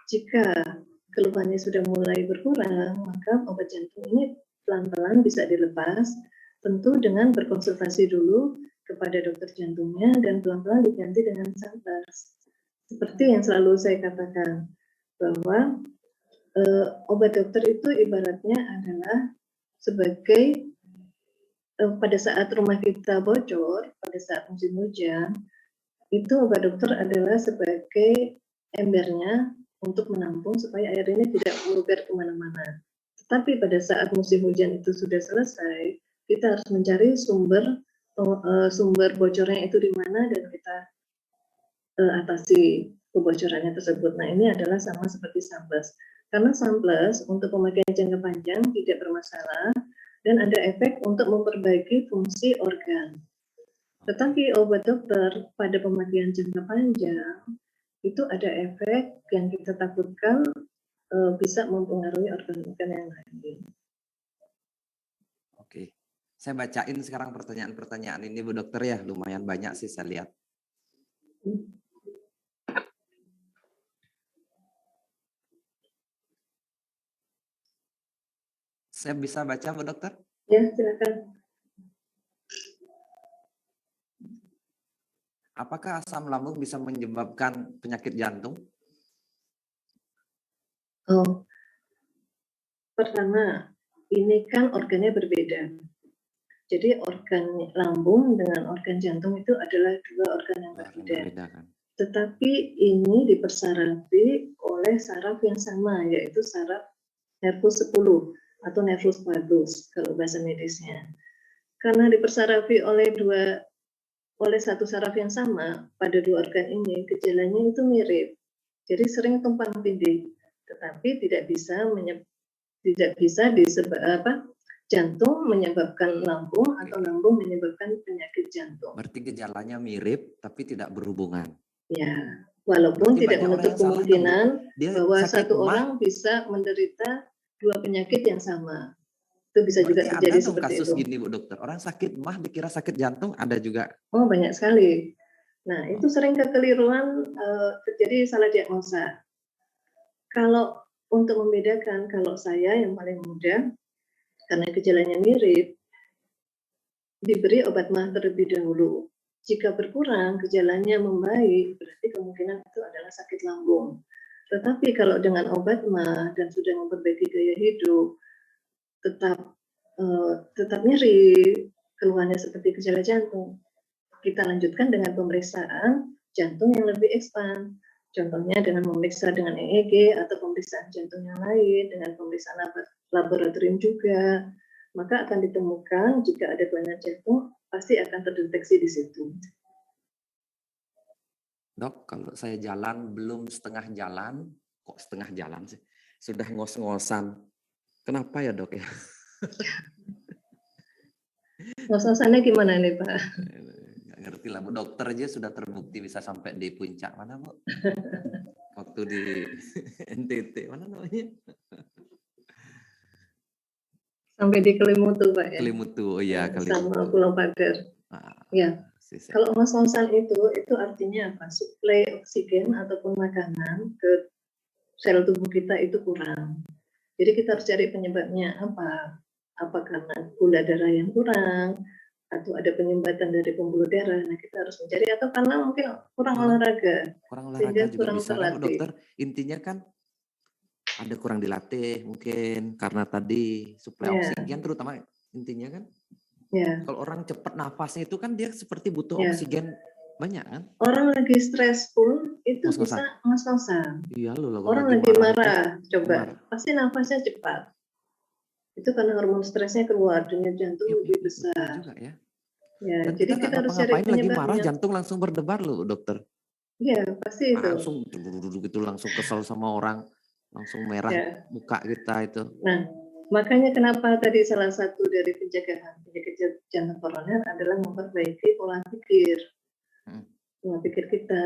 Jika keluhannya sudah mulai berkurang, maka obat jantung ini pelan-pelan bisa dilepas, tentu dengan berkonsultasi dulu kepada dokter jantungnya dan pelan-pelan diganti dengan Samples. Seperti yang selalu saya katakan, bahwa obat dokter itu ibaratnya adalah sebagai pada saat rumah kita bocor, pada saat musim hujan, itu obat dokter adalah sebagai embernya untuk menampung supaya air ini tidak meluber kemana-mana. Tetapi pada saat musim hujan itu sudah selesai, kita harus mencari sumber bocornya itu di mana dan kita atasi kebocorannya tersebut. Nah, ini adalah sama seperti Samples. Karena Samples untuk pemakaian jangka panjang tidak bermasalah dan ada efek untuk memperbaiki fungsi organ. Tetapi obat dokter pada pemakaian jangka panjang itu ada efek yang kita takutkan bisa mempengaruhi organ-organ yang lain. Oke, saya bacain sekarang pertanyaan-pertanyaan ini Bu Dokter ya, lumayan banyak sih saya lihat. Saya bisa baca Bu Dokter? Ya, silakan. Apakah asam lambung bisa menyebabkan penyakit jantung? Oh, pertama, ini kan organnya berbeda. Jadi organ lambung dengan organ jantung itu adalah dua organ yang berbeda. Kan? Tetapi ini dipersarafi oleh saraf yang sama, yaitu saraf nervus 10 atau nervus vagus kalau bahasa medisnya. Karena dipersarafi oleh satu saraf yang sama pada dua organ ini, gejalanya itu mirip. Jadi sering tumpang tindih, tetapi tidak bisa jantung menyebabkan lambung atau lambung menyebabkan penyakit jantung. Berarti gejalanya mirip tapi tidak berhubungan. Ya, walaupun berarti tidak menutup kemungkinan bahwa satu orang bisa menderita dua penyakit yang sama. Itu bisa juga terjadi seperti kasus itu. Gini Bu Dokter, orang sakit mah dikira sakit jantung, ada juga. Oh, banyak sekali. Nah, itu sering kekeliruan terjadi salah diagnosa. Kalau untuk membedakan, kalau saya yang paling muda, karena gejalanya mirip, diberi obat mah terlebih dahulu. Jika berkurang, gejalanya membaik, berarti kemungkinan itu adalah sakit lambung. Tetapi kalau dengan obat mah dan sudah memperbaiki gaya hidup, tetap nyeri, keluhannya seperti gejala jantung, kita lanjutkan dengan pemeriksaan jantung yang lebih ekspan. Contohnya dengan memeriksa dengan EEG atau pemeriksaan jantung yang lain, dengan pemeriksaan laboratorium juga, maka akan ditemukan jika ada kelainan jantung, pasti akan terdeteksi di situ. Dok, kalau saya jalan belum setengah jalan, kok setengah jalan sih? Sudah ngos-ngosan. Kenapa ya dok ya? Ngos-ngosannya gimana nih Pak? Nggak ngerti lah, Bu. Dokter aja sudah terbukti bisa sampai di puncak. Mana Bu? Waktu di NTT, mana namanya? Sampai di Kelimutu Pak ya? Kelimutu, oh iya Kelimutu. Sama Pulau Pagar. Ya. Kalau ngos-ngosan itu artinya apa? Suplai oksigen ataupun makanan ke sel tubuh kita itu kurang. Jadi kita harus cari penyebabnya apa? Apa karena gula darah yang kurang, atau ada penyumbatan dari pembuluh darah. Nah, kita harus mencari, atau karena mungkin kurang olahraga. Kurang olahraga juga kurang bisa, kan, dokter. Intinya kan ada kurang dilatih mungkin karena tadi suplai Ya, oksigen terutama intinya kan. ya, Kalau orang cepat nafasnya itu kan dia seperti butuh ya. oksigen banyak kan. Orang lagi stres pun itu Ngos-ngosan. bisa ngos-ngosan. Iya loh, Orang lagi lagi marah itu marah, coba marah. pasti nafasnya cepat. Itu karena hormon stresnya keluar, denyut jantung Iya, lebih betul besar. juga ya. Ya, Dan jadi kita nggak kita harus cari ngapa-ngapain lagi marah, penyebabnya. jantung langsung berdebar loh dokter. Iya, pasti itu. Langsung gitu, langsung kesel sama orang, langsung merah Ya. muka kita itu. Nah, makanya kenapa tadi salah satu dari pencegahan penyakit jantung koroner adalah memperbaiki pola pikir. Pola pikir kita,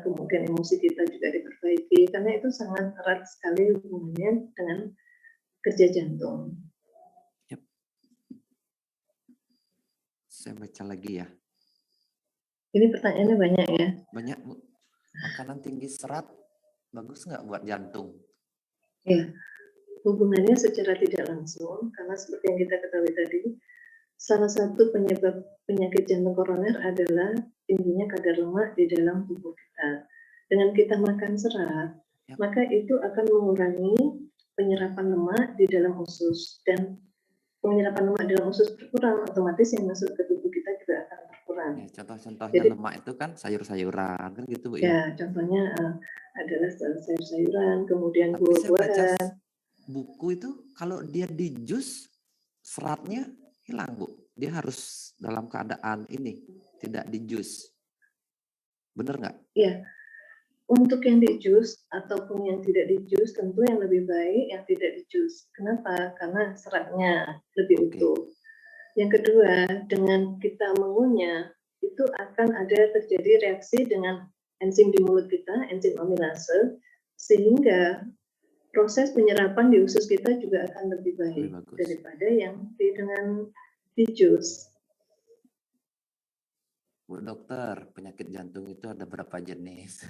kemudian emosi kita juga diperbaiki, karena itu sangat erat sekali hubungannya dengan kerja jantung. Yep. Saya baca lagi ya. Ini pertanyaannya banyak ya. Banyak Bu. Makanan tinggi serat bagus nggak buat jantung? Ya, hubungannya secara tidak langsung, karena seperti yang kita ketahui tadi, salah satu penyebab penyakit jantung koroner adalah tingginya kadar lemak di dalam tubuh kita. Dengan kita makan serat, maka itu akan mengurangi penyerapan lemak di dalam usus, dan penyerapan lemak di dalam usus berkurang, otomatis yang masuk ke tubuh kita juga akan berkurang. Ya, contoh-contohnya Jadi, lemak itu kan sayur-sayuran kan gitu Bu ya. Ya, contohnya adalah sayur-sayuran, kemudian Tapi saya baca buah-buahan. buku itu kalau dia di jus seratnya hilang Bu. Dia harus dalam keadaan ini tidak di jus. Bener nggak? Ya, untuk yang di jus ataupun yang tidak di jus tentu yang lebih baik yang tidak di jus. Kenapa? Karena seratnya lebih utuh. Yang kedua, dengan kita mengunyah itu akan ada terjadi reaksi dengan enzim di mulut kita, enzim amilase, sehingga proses penyerapan di usus kita juga akan lebih baik daripada yang dengan di jus. Bu dokter, penyakit jantung itu ada berapa jenis?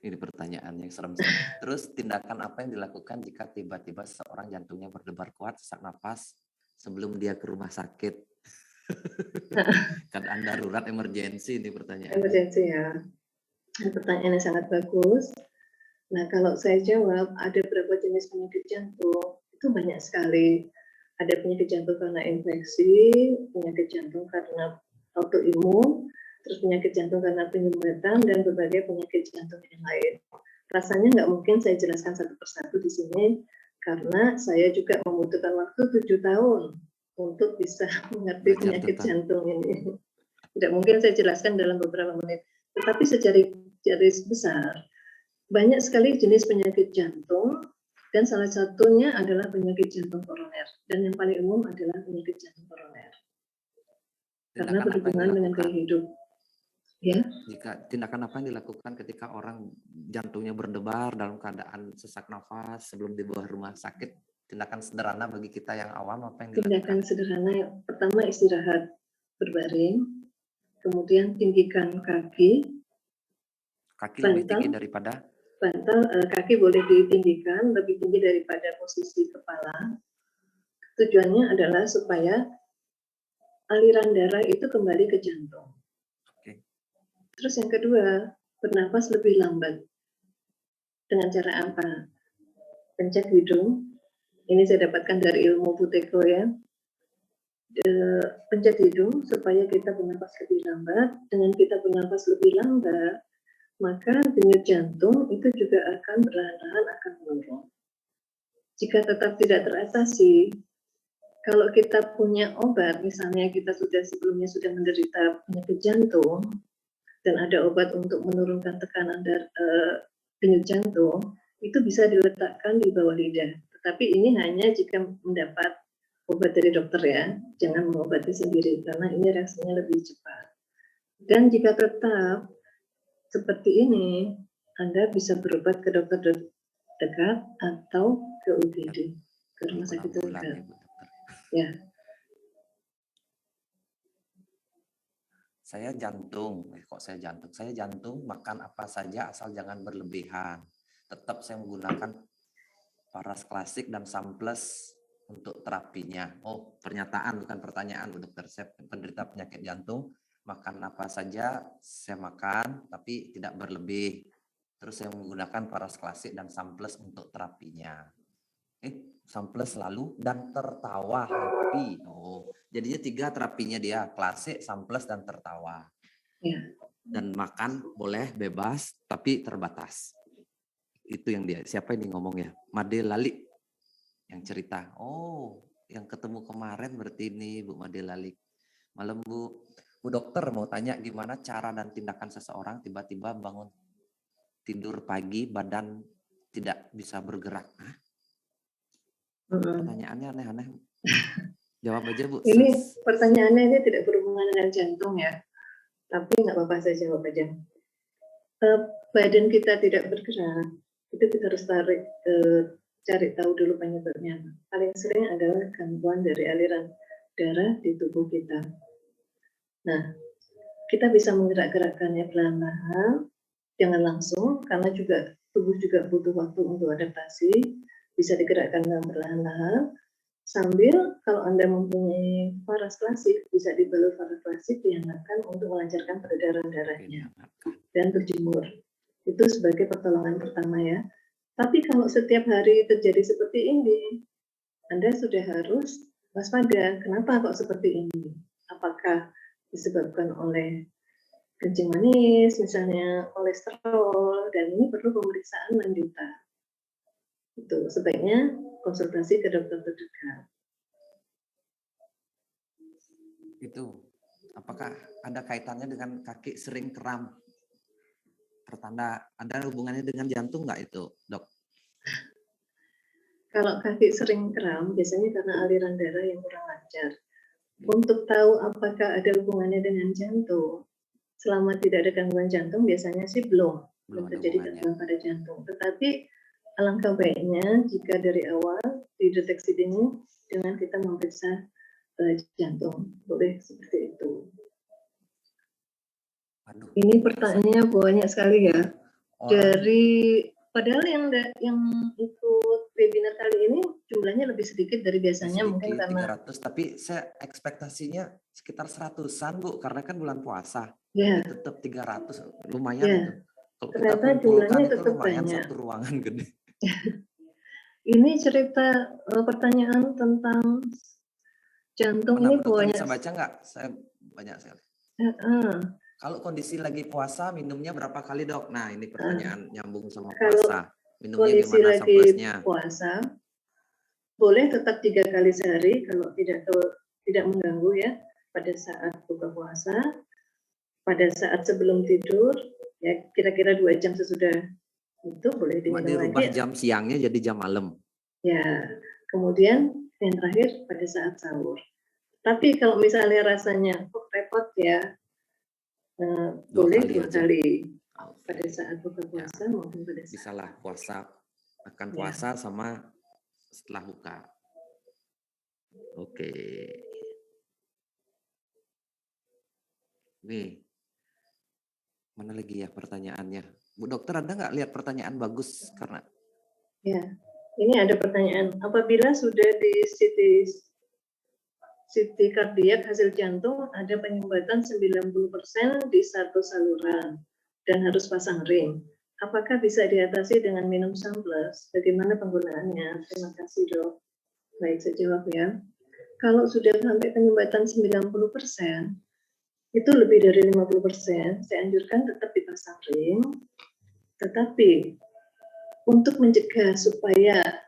Ini pertanyaan yang serem. Terus tindakan apa yang dilakukan jika tiba-tiba seorang jantungnya berdebar kuat, sesak napas sebelum dia ke rumah sakit? Keadaan darurat, emergensi ini pertanyaannya. Emergensi ya. Pertanyaannya sangat bagus. Nah, kalau saya jawab, ada berapa jenis penyakit jantung? Itu banyak sekali. Ada penyakit jantung karena infeksi, penyakit jantung karena autoimun, terus penyakit jantung karena penyumbatan, dan berbagai penyakit jantung yang lain. Rasanya nggak mungkin saya jelaskan satu persatu di sini, karena saya juga membutuhkan waktu 7 tahun untuk bisa mengerti penyakit jantung ini. Tidak mungkin saya jelaskan dalam beberapa menit. Tetapi secara garis besar, banyak sekali jenis penyakit jantung, dan salah satunya adalah penyakit jantung koroner. Dan yang paling umum adalah penyakit jantung koroner. Karena berhubungan dengan gaya hidup. Ya. Tindakan apa yang dilakukan ketika orang jantungnya berdebar dalam keadaan sesak nafas sebelum dibawa rumah sakit? Tindakan sederhana bagi kita yang awam apa yang dilakukan? Tindakan sederhana yang pertama istirahat berbaring, kemudian tinggikan kaki. Kaki lebih tinggi daripada? Kaki boleh ditinggikan lebih tinggi daripada posisi kepala. Tujuannya adalah supaya aliran darah itu kembali ke jantung. Terus yang kedua, bernapas lebih lambat. Dengan cara apa? Pencet hidung. Ini saya dapatkan dari ilmu Buteyko ya. Pencet hidung supaya kita bernapas lebih lambat. Dengan kita bernapas lebih lambat, maka denyut jantung itu juga akan perlahan-lahan akan menurun. Jika tetap tidak teratasi, kalau kita punya obat, misalnya kita sebelumnya sudah menderita penyakit jantung, dan ada obat untuk menurunkan tekanan denyut jantung, itu bisa diletakkan di bawah lidah. Tetapi ini hanya jika mendapat obat dari dokter ya, jangan mengobati sendiri, karena ini reaksinya lebih cepat. Dan jika tetap seperti ini, Anda bisa berobat ke dokter dekat atau ke UGD, ke rumah sakit terdekat. Ya. Saya jantung, Saya jantung makan apa saja asal jangan berlebihan. Tetap saya menggunakan paras klasik dan samples untuk terapinya. Oh, pernyataan bukan pertanyaan, dokter. Saya penderita penyakit jantung, makan apa saja saya makan, tapi tidak berlebih. Terus saya menggunakan paras klasik dan samples untuk terapinya. Samples selalu dan tertawa happy. Oh, jadinya 3 terapinya dia, klasik, samples dan tertawa. Ya. Dan makan boleh bebas tapi terbatas. Itu yang dia. Siapa ini ngomong ya? Made Lalik yang cerita. Oh, yang ketemu kemarin berarti ini Bu Made Lalik. Malam Bu dokter mau tanya gimana cara dan tindakan seseorang tiba-tiba bangun tidur pagi badan tidak bisa bergerak. Hah? Pertanyaannya aneh-aneh. Jawab aja Bu. Ini pertanyaannya ini tidak berhubungan dengan jantung ya, tapi nggak apa-apa saya jawab aja. Badan kita tidak bergerak, itu kita harus cari tahu dulu penyebabnya. Paling sering adalah gangguan dari aliran darah di tubuh kita. Nah, kita bisa menggerak-gerakkannya perlahan-lahan, jangan langsung, karena juga tubuh juga butuh waktu untuk adaptasi. Bisa digerakkan dengan perlahan-lahan, sambil kalau Anda mempunyai varas klasik, bisa dibalut varas klasik dihangatkan untuk melancarkan peredaran darahnya dan berjemur. Itu sebagai pertolongan pertama ya. Tapi kalau setiap hari terjadi seperti ini, Anda sudah harus waspada. Kenapa kok seperti ini? Apakah disebabkan oleh kencing manis, misalnya kolesterol, dan ini perlu pemeriksaan lanjutan. Itu sebaiknya konsultasi ke dokter terdekat. Itu apakah ada kaitannya dengan kaki sering kram? Pertanda ada hubungannya dengan jantung nggak itu, Dok? Kalau kaki sering kram, biasanya karena aliran darah yang kurang lancar. Untuk tahu apakah ada hubungannya dengan jantung, selama tidak ada gangguan jantung, biasanya sih belum terjadi gangguan pada jantung. Tetapi alangkah baiknya jika dari awal dideteksi dini dengan kita memeriksa jantung. Boleh seperti itu. Aduh, ini pertanyaannya banyak sekali ya. Padahal yang ikut webinar kali ini jumlahnya lebih sedikit dari biasanya, mungkin karena 300, tapi saya ekspektasinya sekitar 100-an Bu, karena kan bulan puasa. Ya. Tetap 300 lumayan Ya. itu. Kalau ternyata kita jumlahnya itu tetap lumayan banyak. satu ruangan gede. Ini cerita pertanyaan tentang jantung. Ini dokter banyak. Bisa baca nggak? Saya banyak sekali. Kalau kondisi lagi puasa minumnya berapa kali Dok? Nah ini pertanyaan nyambung sama puasa. Minumnya kondisi gimana lagi samplesnya? Puasa boleh tetap 3 kali sehari kalau tidak mengganggu ya. Pada saat buka puasa, pada saat sebelum tidur, ya kira-kira 2 jam sesudah itu boleh diminum lagi. Dirubah jam siangnya jadi jam malam. Ya, kemudian yang terakhir pada saat sahur. Tapi kalau misalnya rasanya kok repot ya, boleh 2 kali. Pada saat buka puasa maupun pada saat. Bisalah puasa, akan puasa sama setelah buka. Oke. Nih, mana lagi ya pertanyaannya? Bu Dokter, ada nggak lihat pertanyaan bagus? Karena ya, ini ada pertanyaan. Apabila sudah di CT kardiak hasil jantung ada penyumbatan 90% di satu saluran dan harus pasang ring. Apakah bisa diatasi dengan minum samples? Bagaimana penggunaannya? Terima kasih Dok. Baik, saya jawab ya. Kalau sudah sampai penyumbatan 90%, itu lebih dari 50%, saya anjurkan tetap dipasang ring. Tetapi untuk mencegah supaya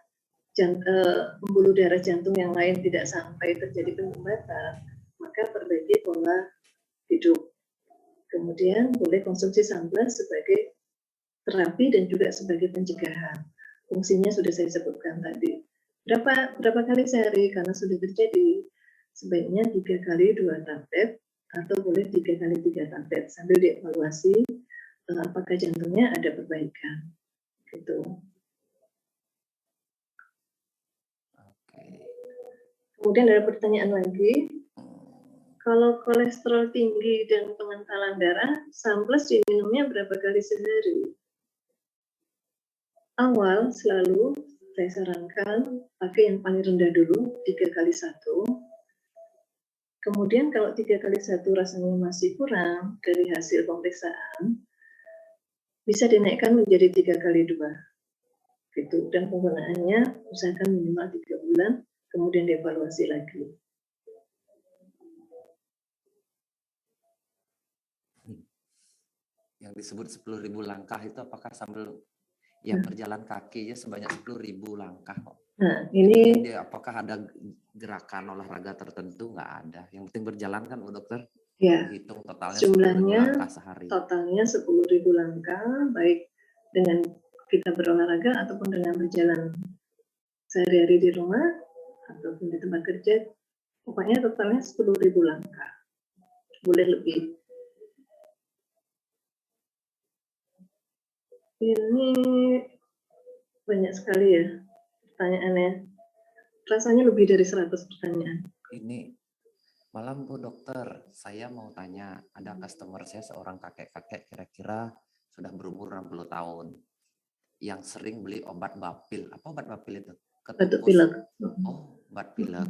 pembuluh darah jantung yang lain tidak sampai terjadi penyumbatan, maka perbaiki pola hidup. Kemudian boleh konsumsi samples sebagai terapi dan juga sebagai pencegahan. Fungsinya sudah saya sebutkan tadi. Berapa kali sehari? Karena sudah terjadi, sebaiknya 3 kali 2 tablet atau boleh 3 kali 3 tablet sambil dievaluasi apakah jantungnya ada perbaikan. Gitu. Kemudian ada pertanyaan lagi. Kalau kolesterol tinggi dan pengentalan darah, samples diminumnya berapa kali sehari? Awal selalu saya sarankan pakai yang paling rendah dulu, 3 kali 1. Kemudian kalau 3 kali 1 rasanya masih kurang dari hasil pemeriksaan, bisa dinaikkan menjadi 3 kali 2. gitu. Dan penggunaannya usahakan minimal 3 bulan, kemudian dievaluasi lagi. Yang disebut 10.000 langkah itu apakah sambil yang berjalan kakinya sebanyak 10.000 langkah kok? Nah, ini dia apakah ada gerakan olahraga tertentu? Nggak ada. Yang penting berjalan kan, Bu Dokter? ya, Hitung totalnya jumlahnya 10.000 langkah sehari. totalnya 10.000 langkah, baik dengan kita berolahraga ataupun dengan berjalan sehari-hari di rumah ataupun di tempat kerja. Pokoknya totalnya 10.000 langkah. Boleh lebih. Ini banyak sekali ya pertanyaannya. Rasanya lebih dari 100 pertanyaan. Ini malam Bu Dokter, saya mau tanya, ada customer saya seorang kakek-kakek kira-kira sudah berumur 60 tahun yang sering beli obat bapil. Apa obat bapil itu? Batuk pilek. Oh, obat pilek.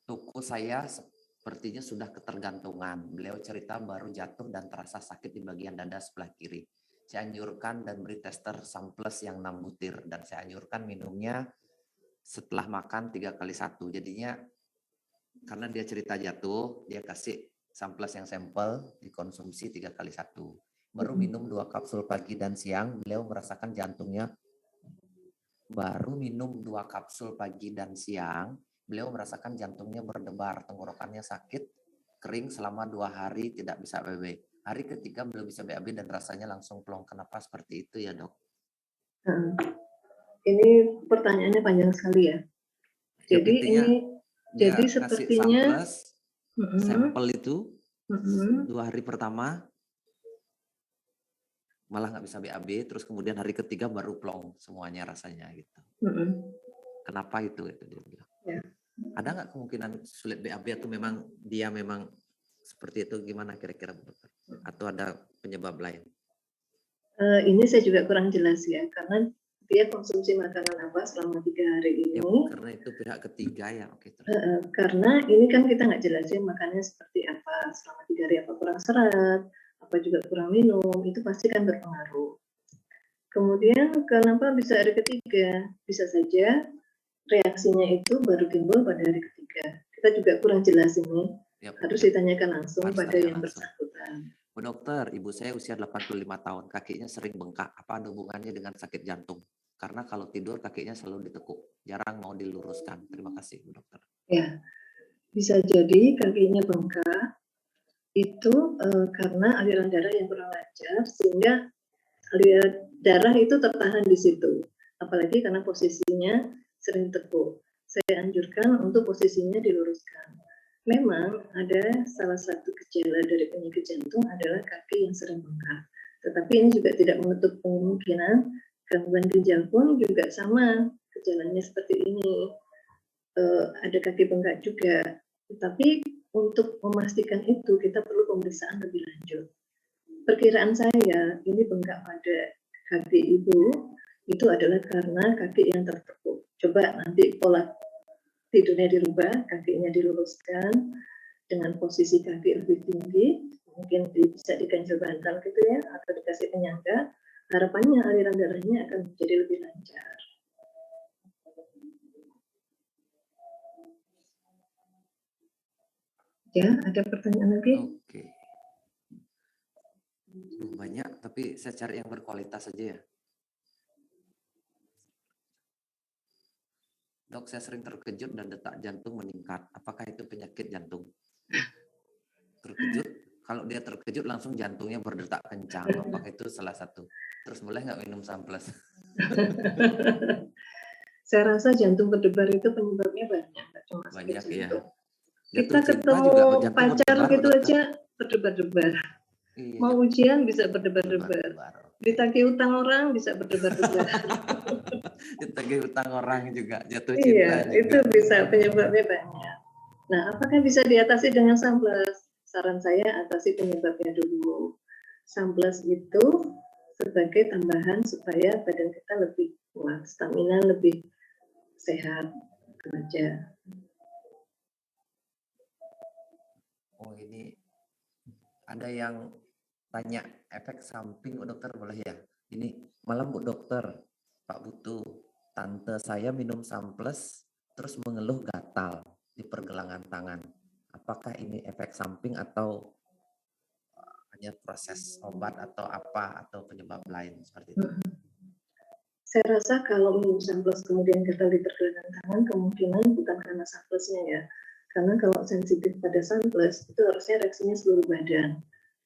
Tuku saya sepertinya sudah ketergantungan. Beliau cerita baru jatuh dan terasa sakit di bagian dada sebelah kiri. Saya anjurkan dan beri tester Samples yang 6 butir. Dan saya anjurkan minumnya setelah makan 3x1. Jadinya karena dia cerita jatuh, dia kasih Samples yang sampel dikonsumsi 3x1. Baru minum 2 kapsul pagi dan siang, beliau merasakan jantungnya. Baru minum 2 kapsul pagi dan siang, beliau merasakan jantungnya berdebar, tenggorokannya sakit, kering selama 2 hari, tidak bisa BAB. Hari ketiga belum bisa BAB dan rasanya langsung plong. Kenapa seperti itu ya, Dok? Ini pertanyaannya panjang sekali ya. Jadi jadi sepertinya sampel itu 2 hari pertama malah nggak bisa BAB, terus kemudian hari ketiga baru plong semuanya rasanya gitu. Kenapa itu dia bilang? Ya. Ada nggak kemungkinan sulit BAB atau memang dia memang seperti itu, gimana kira-kira Bu Dokter? Atau ada penyebab lain? Ini saya juga kurang jelas ya, karena dia konsumsi makanan apa selama 3 hari ini. Ya, karena itu pihak ketiga ya. Oke, karena ini kan kita nggak jelasin makannya seperti apa selama 3 hari, apa kurang serat, apa juga kurang minum, itu pasti kan berpengaruh. Kemudian kenapa bisa hari ketiga? Bisa saja reaksinya itu baru timbul pada hari ketiga. Kita juga kurang jelas ini. Harus ditanyakan langsung pada yang bersangkutan. Bu Dokter, ibu saya usia 85 tahun, kakinya sering bengkak. Apa ada hubungannya dengan sakit jantung? Karena kalau tidur kakinya selalu ditekuk, jarang mau diluruskan. Terima kasih, Bu Dokter. Ya, bisa jadi kakinya bengkak itu karena aliran darah yang kurang lancar, sehingga aliran darah itu tertahan di situ. Apalagi karena posisinya sering tekuk. Saya anjurkan untuk posisinya diluruskan. Memang ada salah satu gejala dari penyakit jantung adalah kaki yang sering bengkak. Tetapi ini juga tidak menutup kemungkinan gangguan ginjal pun juga sama gejalanya seperti ini. Ada kaki bengkak juga. Tetapi untuk memastikan itu kita perlu pemeriksaan lebih lanjut. Perkiraan saya ini bengkak pada kaki ibu itu adalah karena kaki yang tertekuk. Coba nanti pola tidurnya dirubah, kakinya diluruskan dengan posisi kaki lebih tinggi, mungkin bisa diganjel bantal gitu ya, atau dikasih penyangga. Harapannya aliran darahnya akan menjadi lebih lancar. Ya, ada pertanyaan lagi? Oke. Banyak, tapi saya cari yang berkualitas saja ya. Dok, saya sering terkejut dan detak jantung meningkat. Apakah itu penyakit jantung? Terkejut, kalau dia terkejut langsung jantungnya berdetak kencang. Apakah itu salah satu? Terus boleh nggak minum Samples? Saya rasa jantung berdebar itu penyebabnya banyak, nggak cuma sakit Banyak jantung. Ya. Kita ketemu pacar gitu aja berdebar-debar. Iya, mau ujian bisa berdebar-debar. Ditagih utang orang bisa berdebar-debar. Ditagih utang orang juga, jatuh cinta. Iya, juga. Itu bisa penyebabnya banyak. Nah, apakah bisa diatasi dengan Samples? Saran saya atasi penyebabnya dulu. Samples itu sebagai tambahan supaya badan kita lebih kuat, stamina lebih sehat. Itu aja. Oh, ini ada yang tanya efek samping, Bu Dokter, boleh ya? Ini malam Bu Dokter, Pak Putu, tante saya minum Samples terus mengeluh gatal di pergelangan tangan. Apakah ini efek samping atau hanya proses obat atau apa atau penyebab lain seperti itu? Saya rasa kalau minum Samples kemudian gatal di pergelangan tangan, kemungkinan bukan karena Samplesnya ya. Karena kalau sensitif pada Samples, itu harusnya reaksinya seluruh badan.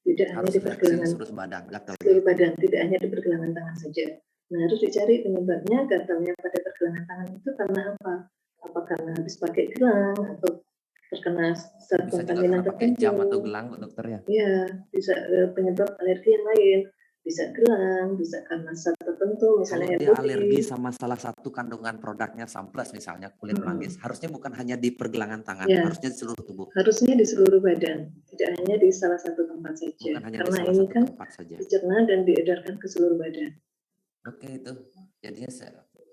Tidak hanya di pergelangan seluruh badan, seluruh badan, tidak hanya di pergelangan tangan saja. Nah, harus dicari penyebabnya gatalnya pada pergelangan tangan itu karena apa? Apa karena habis pakai gelang atau terkena zat kontaminan tertentu? Jam atau gelang, dokter ya? Iya, bisa penyebab alergi yang lain. Bisa gelang, bisa karena zat tertentu, misalnya dia alergi sama salah satu kandungan produknya Samples, misalnya kulit manggis, harusnya bukan hanya di pergelangan tangan, ya, harusnya di seluruh tubuh. Harusnya di seluruh badan, tidak hanya di salah satu tempat saja. Karena ini kan dicerna dan diedarkan ke seluruh badan. Oke, itu jadinya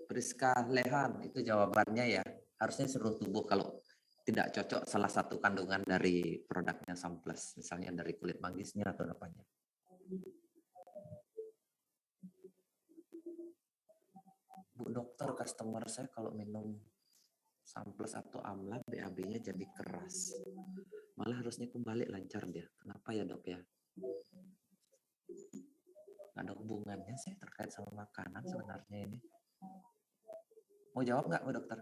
Priska Lehan itu jawabannya ya, harusnya seluruh tubuh kalau tidak cocok salah satu kandungan dari produknya Samples, misalnya dari kulit manggisnya atau apanya. Bu dokter, customer saya kalau minum Samples atau Amla BAB-nya jadi keras. Malah harusnya kembali lancar dia. Kenapa ya dok ya? Nggak ada hubungannya sih terkait sama makanan sebenarnya ini. Mau jawab nggak Bu dokter?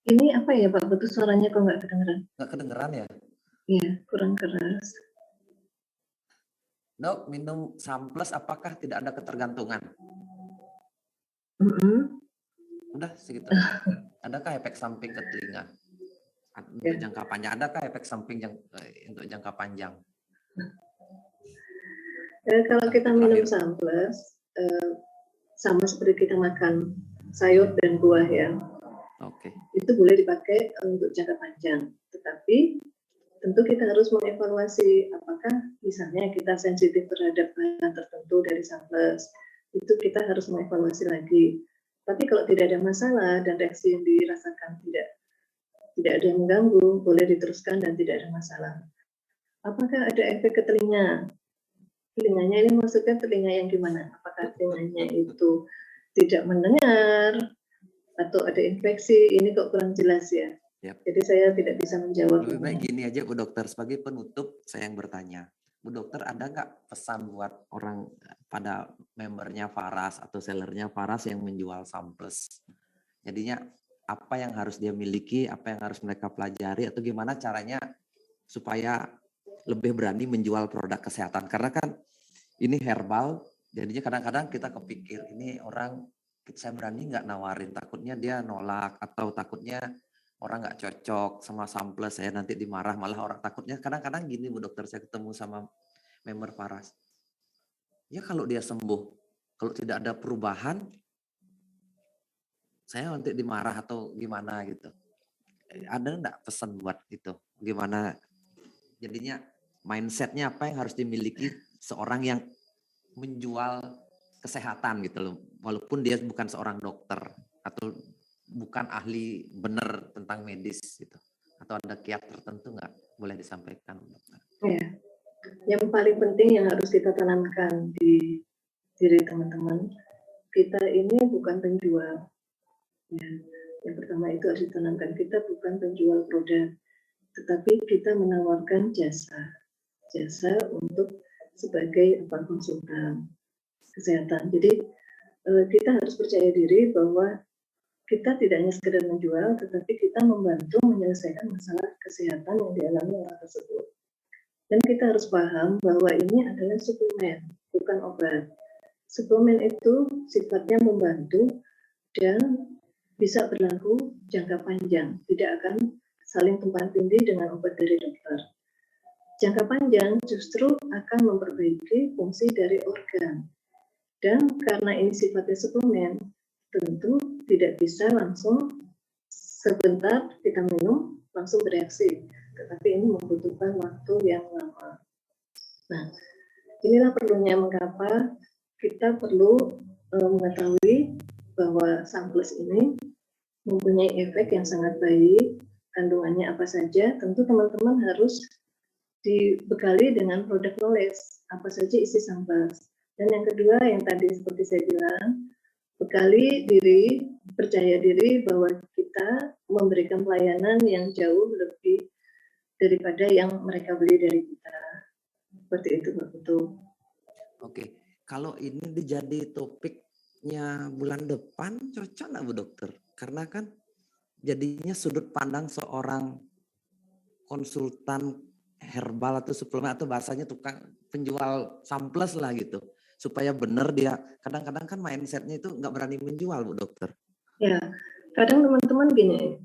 Ini apa ya Pak? Betul suaranya kok nggak kedengeran? Nggak kedengeran ya? Iya, kurang keras. Dok, minum Samples apakah tidak ada ketergantungan? Udah segitu. Adakah efek samping ke telinga untuk jangka panjang? Adakah efek samping untuk jangka panjang? Kalau kita minum Samples, sama seperti kita makan sayur dan buah ya. Itu boleh dipakai untuk jangka panjang. Tetapi tentu kita harus mengevaluasi apakah misalnya kita sensitif terhadap bahan tertentu dari Samples. Itu kita harus mengevaluasi lagi. Tapi kalau tidak ada masalah dan reaksi yang dirasakan tidak ada yang mengganggu, boleh diteruskan dan tidak ada masalah. Apakah ada efek ke telinga? Telinganya ini maksudnya telinga yang gimana? Apakah telinganya itu tidak mendengar atau ada infeksi? Ini kok kurang jelas ya. Jadi saya tidak bisa menjawab. Lebih baik gini aja Bu Dokter, sebagai penutup saya yang bertanya. Bu Dokter, ada nggak pesan buat orang pada membernya Faras atau sellernya Faras yang menjual Samples? Jadinya apa yang harus dia miliki, apa yang harus mereka pelajari, atau gimana caranya supaya lebih berani menjual produk kesehatan? Karena kan ini herbal, jadinya kadang-kadang kita kepikir ini orang, saya berani nggak nawarin, takutnya dia nolak atau takutnya orang nggak cocok sama Samples, saya nanti dimarah, malah orang takutnya kadang-kadang gini Bu Dokter, saya ketemu sama member Faras. Ya kalau dia sembuh, kalau tidak ada perubahan, saya nanti dimarah atau gimana gitu. Ada nggak pesan buat itu? Gimana jadinya mindsetnya apa yang harus dimiliki seorang yang menjual kesehatan gitu loh, walaupun dia bukan seorang dokter atau bukan ahli benar tentang medis gitu, atau ada kiat tertentu nggak boleh disampaikan dokter? Ya, yang paling penting yang harus kita tanamkan di diri teman-teman, kita ini bukan penjual. Ya, yang pertama itu harus ditanamkan, kita bukan penjual produk, tetapi kita menawarkan jasa untuk sebagai konsultan kesehatan. Jadi kita harus percaya diri bahwa kita tidak hanya sekedar menjual, tetapi kita membantu menyelesaikan masalah kesehatan yang dialami orang tersebut. Dan kita harus paham bahwa ini adalah suplemen, bukan obat. Suplemen itu sifatnya membantu dan bisa berlaku jangka panjang, tidak akan saling tumpang tindih dengan obat dari dokter. Jangka panjang justru akan memperbaiki fungsi dari organ. Dan karena ini sifatnya suplemen, tentu tidak bisa langsung sebentar kita minum langsung bereaksi, tetapi ini membutuhkan waktu yang lama. Nah, inilah perlunya mengapa kita perlu mengetahui bahwa Samples ini mempunyai efek yang sangat baik, kandungannya apa saja. Tentu teman-teman harus dibekali dengan produk knowledge, apa saja isi Samples. Dan yang kedua yang tadi seperti saya bilang, bekali diri, percaya diri bahwa kita memberikan pelayanan yang jauh lebih daripada yang mereka beli dari kita. Seperti itu, Pak Putu. Oke, kalau ini dijadi topiknya bulan depan cocok nggak Bu Dokter? Karena kan jadinya sudut pandang seorang konsultan herbal atau suplemen atau bahasanya tukang penjual samples lah gitu. Supaya benar dia, kadang-kadang kan mindsetnya itu nggak berani menjual Bu Dokter. Ya, kadang teman-teman gini,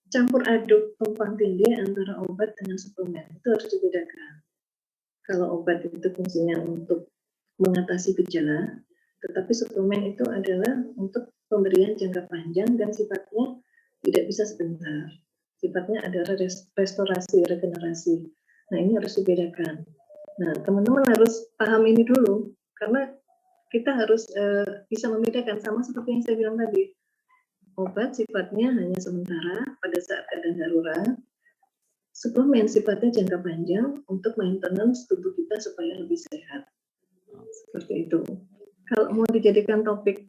campur aduk tumpang tindih antara obat dengan suplemen itu harus dibedakan. Kalau obat itu fungsinya untuk mengatasi gejala, tetapi suplemen itu adalah untuk pemberian jangka panjang dan sifatnya tidak bisa sebentar. Sifatnya adalah restorasi, regenerasi. Nah, ini harus dibedakan. Nah, teman-teman harus paham ini dulu, karena kita harus bisa membedakan, sama seperti yang saya bilang tadi. Obat sifatnya hanya sementara pada saat keadaan darurat. Suplemen sifatnya jangka panjang untuk maintenance tubuh kita supaya lebih sehat. Seperti itu. Kalau mau dijadikan topik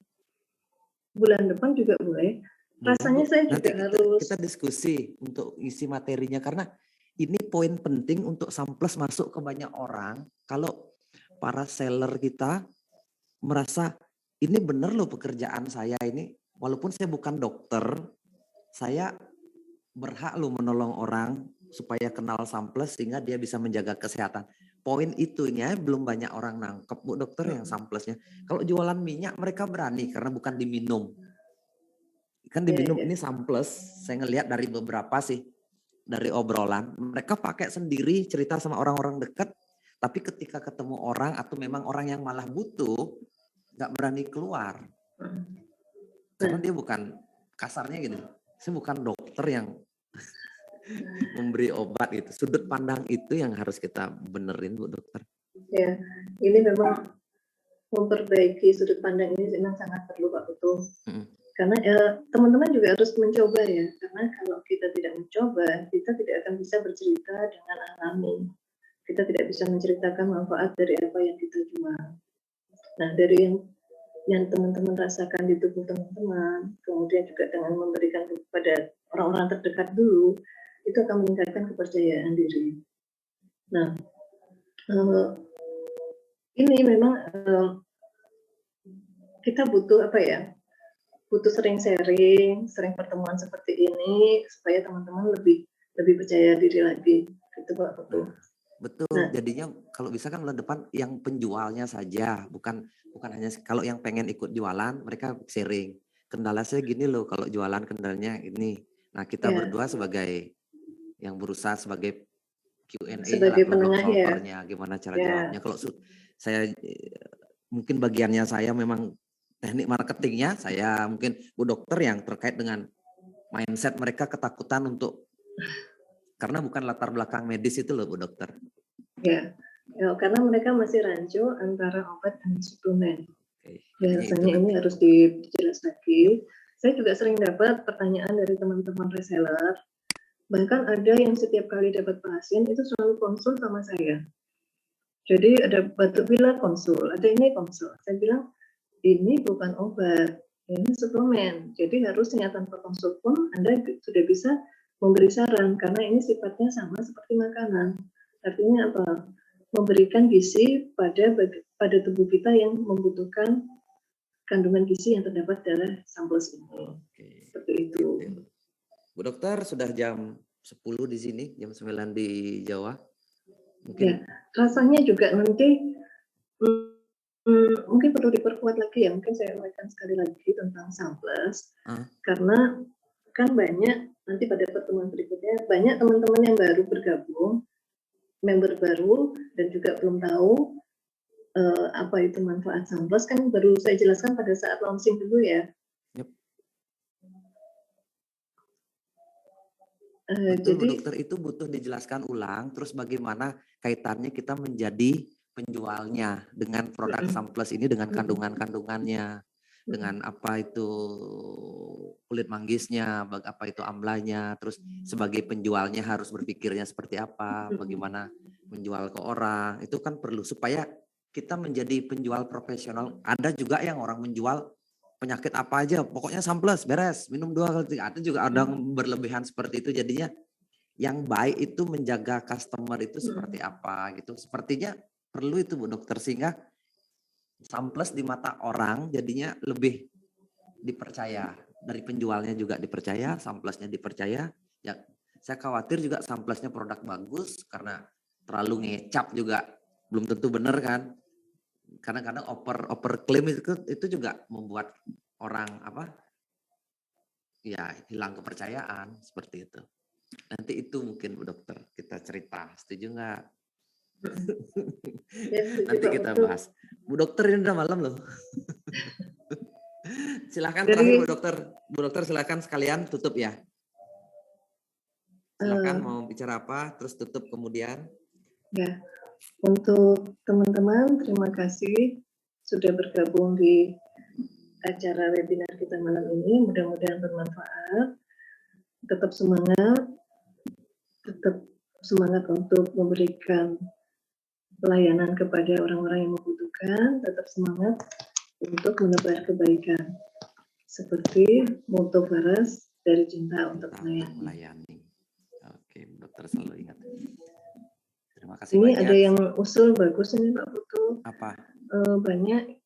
bulan depan juga boleh. Rasanya saya juga kita diskusi untuk isi materinya, karena ini poin penting untuk samples masuk ke banyak orang. Kalau para seller kita merasa ini benar loh pekerjaan saya ini, walaupun saya bukan dokter, saya berhak loh menolong orang supaya kenal samples sehingga dia bisa menjaga kesehatan. Poin itunya belum banyak orang nangkep Bu Dokter yang samplesnya. Kalau jualan minyak mereka berani karena bukan diminum. Kan diminum ini samples, saya ngelihat dari beberapa sih, dari obrolan, mereka pakai sendiri, cerita sama orang-orang dekat, tapi ketika ketemu orang atau memang orang yang malah butuh, nggak berani keluar. Karena dia bukan, kasarnya gini, saya bukan dokter yang memberi obat itu. Sudut pandang itu yang harus kita benerin Bu Dokter. Ya, ini memang memperbaiki sudut pandang ini memang sangat perlu Pak Putu. Karena teman-teman juga harus mencoba ya, karena kalau kita tidak mencoba, kita tidak akan bisa bercerita dengan alami. Kita tidak bisa menceritakan manfaat dari apa yang kita jual. Nah, dari yang teman-teman rasakan di tubuh teman-teman, kemudian juga dengan memberikan kepada orang-orang terdekat dulu, itu akan meningkatkan kepercayaan diri. Nah, ini memang kita butuh apa ya? Butuh sering sharing, sering pertemuan seperti ini supaya teman-teman lebih percaya diri lagi. Gitu Pak Putu. Betul. Nah, jadinya kalau bisa kan bulan depan yang penjualnya saja, bukan hanya kalau yang pengen ikut jualan mereka sharing. Kendala saya gini loh kalau jualan kendalanya ini. Nah, kita berdua sebagai yang berusaha sebagai Q&A sebagai penengah ya. Gimana cara jawabnya. Kalau saya mungkin bagiannya saya memang teknik marketingnya, saya mungkin Bu Dokter yang terkait dengan mindset mereka ketakutan untuk, karena bukan latar belakang medis itu loh Bu Dokter. Ya, karena mereka masih rancu antara obat dan suplemen. Ya, rasanya ini harus dijelas lagi. Saya juga sering dapat pertanyaan dari teman-teman reseller. Bahkan ada yang setiap kali dapat pasien itu selalu konsul sama saya. Jadi ada batuk pilek konsul, ada ini konsul. Saya bilang, ini bukan obat, ini suplemen. Jadi harusnya tanpa konsul pun Anda sudah bisa memberi saran, karena ini sifatnya sama seperti makanan. Artinya apa? Memberikan gizi pada tubuh kita yang membutuhkan kandungan gizi yang terdapat dalam samples ini. Seperti itu. Bu Dokter, sudah jam 10 di sini, jam 9 di Jawa. Mungkin ya, rasanya juga nanti mungkin perlu diperkuat lagi ya, mungkin saya uraikan sekali lagi tentang samples, karena kan banyak nanti pada pertemuan berikutnya banyak teman-teman yang baru bergabung, member baru dan juga belum tahu apa itu manfaat samples, kan baru saya jelaskan pada saat launching dulu ya. Betul, jadi dokter, itu butuh dijelaskan ulang, terus bagaimana kaitannya kita menjadi penjualnya dengan produk samples ini, dengan kandungan-kandungannya, dengan apa itu kulit manggisnya, apa itu amlanya, terus sebagai penjualnya harus berpikirnya seperti apa, bagaimana menjual ke orang, itu kan perlu supaya kita menjadi penjual profesional. Ada juga yang orang menjual penyakit apa aja, pokoknya samples, beres, minum 2 kali 3. Ada juga ada yang berlebihan seperti itu, jadinya yang baik itu menjaga customer itu seperti apa gitu. Sepertinya perlu itu Bu Dokter, sehingga samples di mata orang jadinya lebih dipercaya. Dari penjualnya juga dipercaya, samplesnya dipercaya. Ya, saya khawatir juga samplesnya produk bagus karena terlalu ngecap juga belum tentu benar kan. Kadang-kadang over claim itu juga membuat orang ya hilang kepercayaan seperti itu. Nanti itu mungkin Bu Dokter kita cerita, setuju nggak? Ya, setuju, Nanti Pak kita Putu. bahas. Bu Dokter ini udah malam loh. Silakan Jadi, terakhir Bu Dokter silakan sekalian tutup ya. Silakan mau bicara apa, terus tutup kemudian. Ya, untuk teman-teman terima kasih sudah bergabung di acara webinar kita malam ini. Mudah-mudahan bermanfaat. Tetap semangat untuk memberikan pelayanan kepada orang-orang yang membutuhkan. Tetap semangat untuk menebar kebaikan. Seperti moto Faras dari cinta untuk melayani. Oke, Dokter selalu ingat. Terima kasih Ini banyak. ada yang usul bagus ini Pak Putu. Apa? Banyak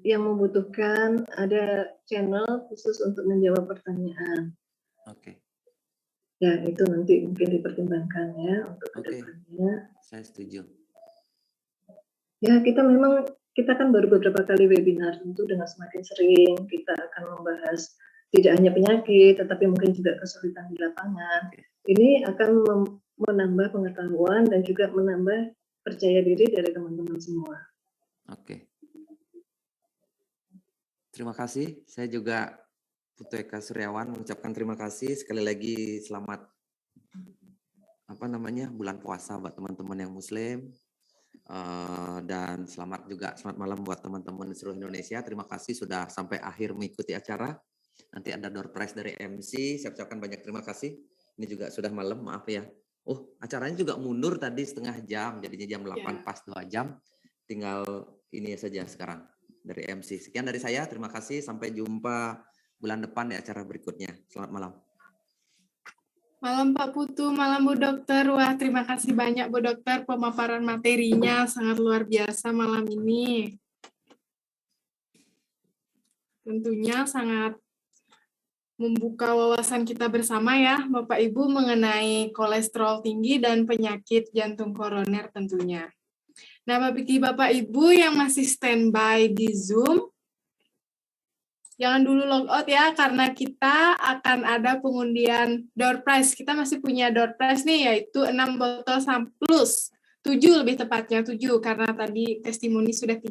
yang membutuhkan ada channel khusus untuk menjawab pertanyaan. Oke. Ya, itu nanti mungkin dipertimbangkan ya untuk kedepannya. Saya setuju. Ya, kita kan baru beberapa kali webinar, tentu dengan semakin sering kita akan membahas tidak hanya penyakit, tetapi mungkin juga kesulitan di lapangan. Ini akan menambah pengetahuan dan juga menambah percaya diri dari teman-teman semua. Oke. Terima kasih. Saya juga Putu Eka Suryawan mengucapkan terima kasih sekali lagi. Selamat bulan puasa buat teman-teman yang Muslim, dan selamat malam buat teman-teman di seluruh Indonesia. Terima kasih sudah sampai akhir mengikuti acara. Nanti ada door prize dari MC. Saya ucapkan banyak terima kasih. Ini juga sudah malam, maaf ya. Acaranya juga mundur tadi setengah jam, jadinya jam 8 pas 2 jam. Tinggal ini saja sekarang dari MC. Sekian dari saya, terima kasih. Sampai jumpa bulan depan di acara berikutnya. Selamat malam. Malam Pak Putu, malam Bu Dokter. Wah, terima kasih banyak Bu Dokter, pemaparan materinya sangat luar biasa malam ini. Tentunya sangat membuka wawasan kita bersama ya, Bapak Ibu, mengenai kolesterol tinggi dan penyakit jantung koroner tentunya. Nah, bagi Bapak Ibu yang masih standby di Zoom, jangan dulu log out ya, karena kita akan ada pengundian door prize. Kita masih punya door prize nih, yaitu 6 botol Samplus. 7 lebih tepatnya, 7, karena tadi testimoni sudah 3.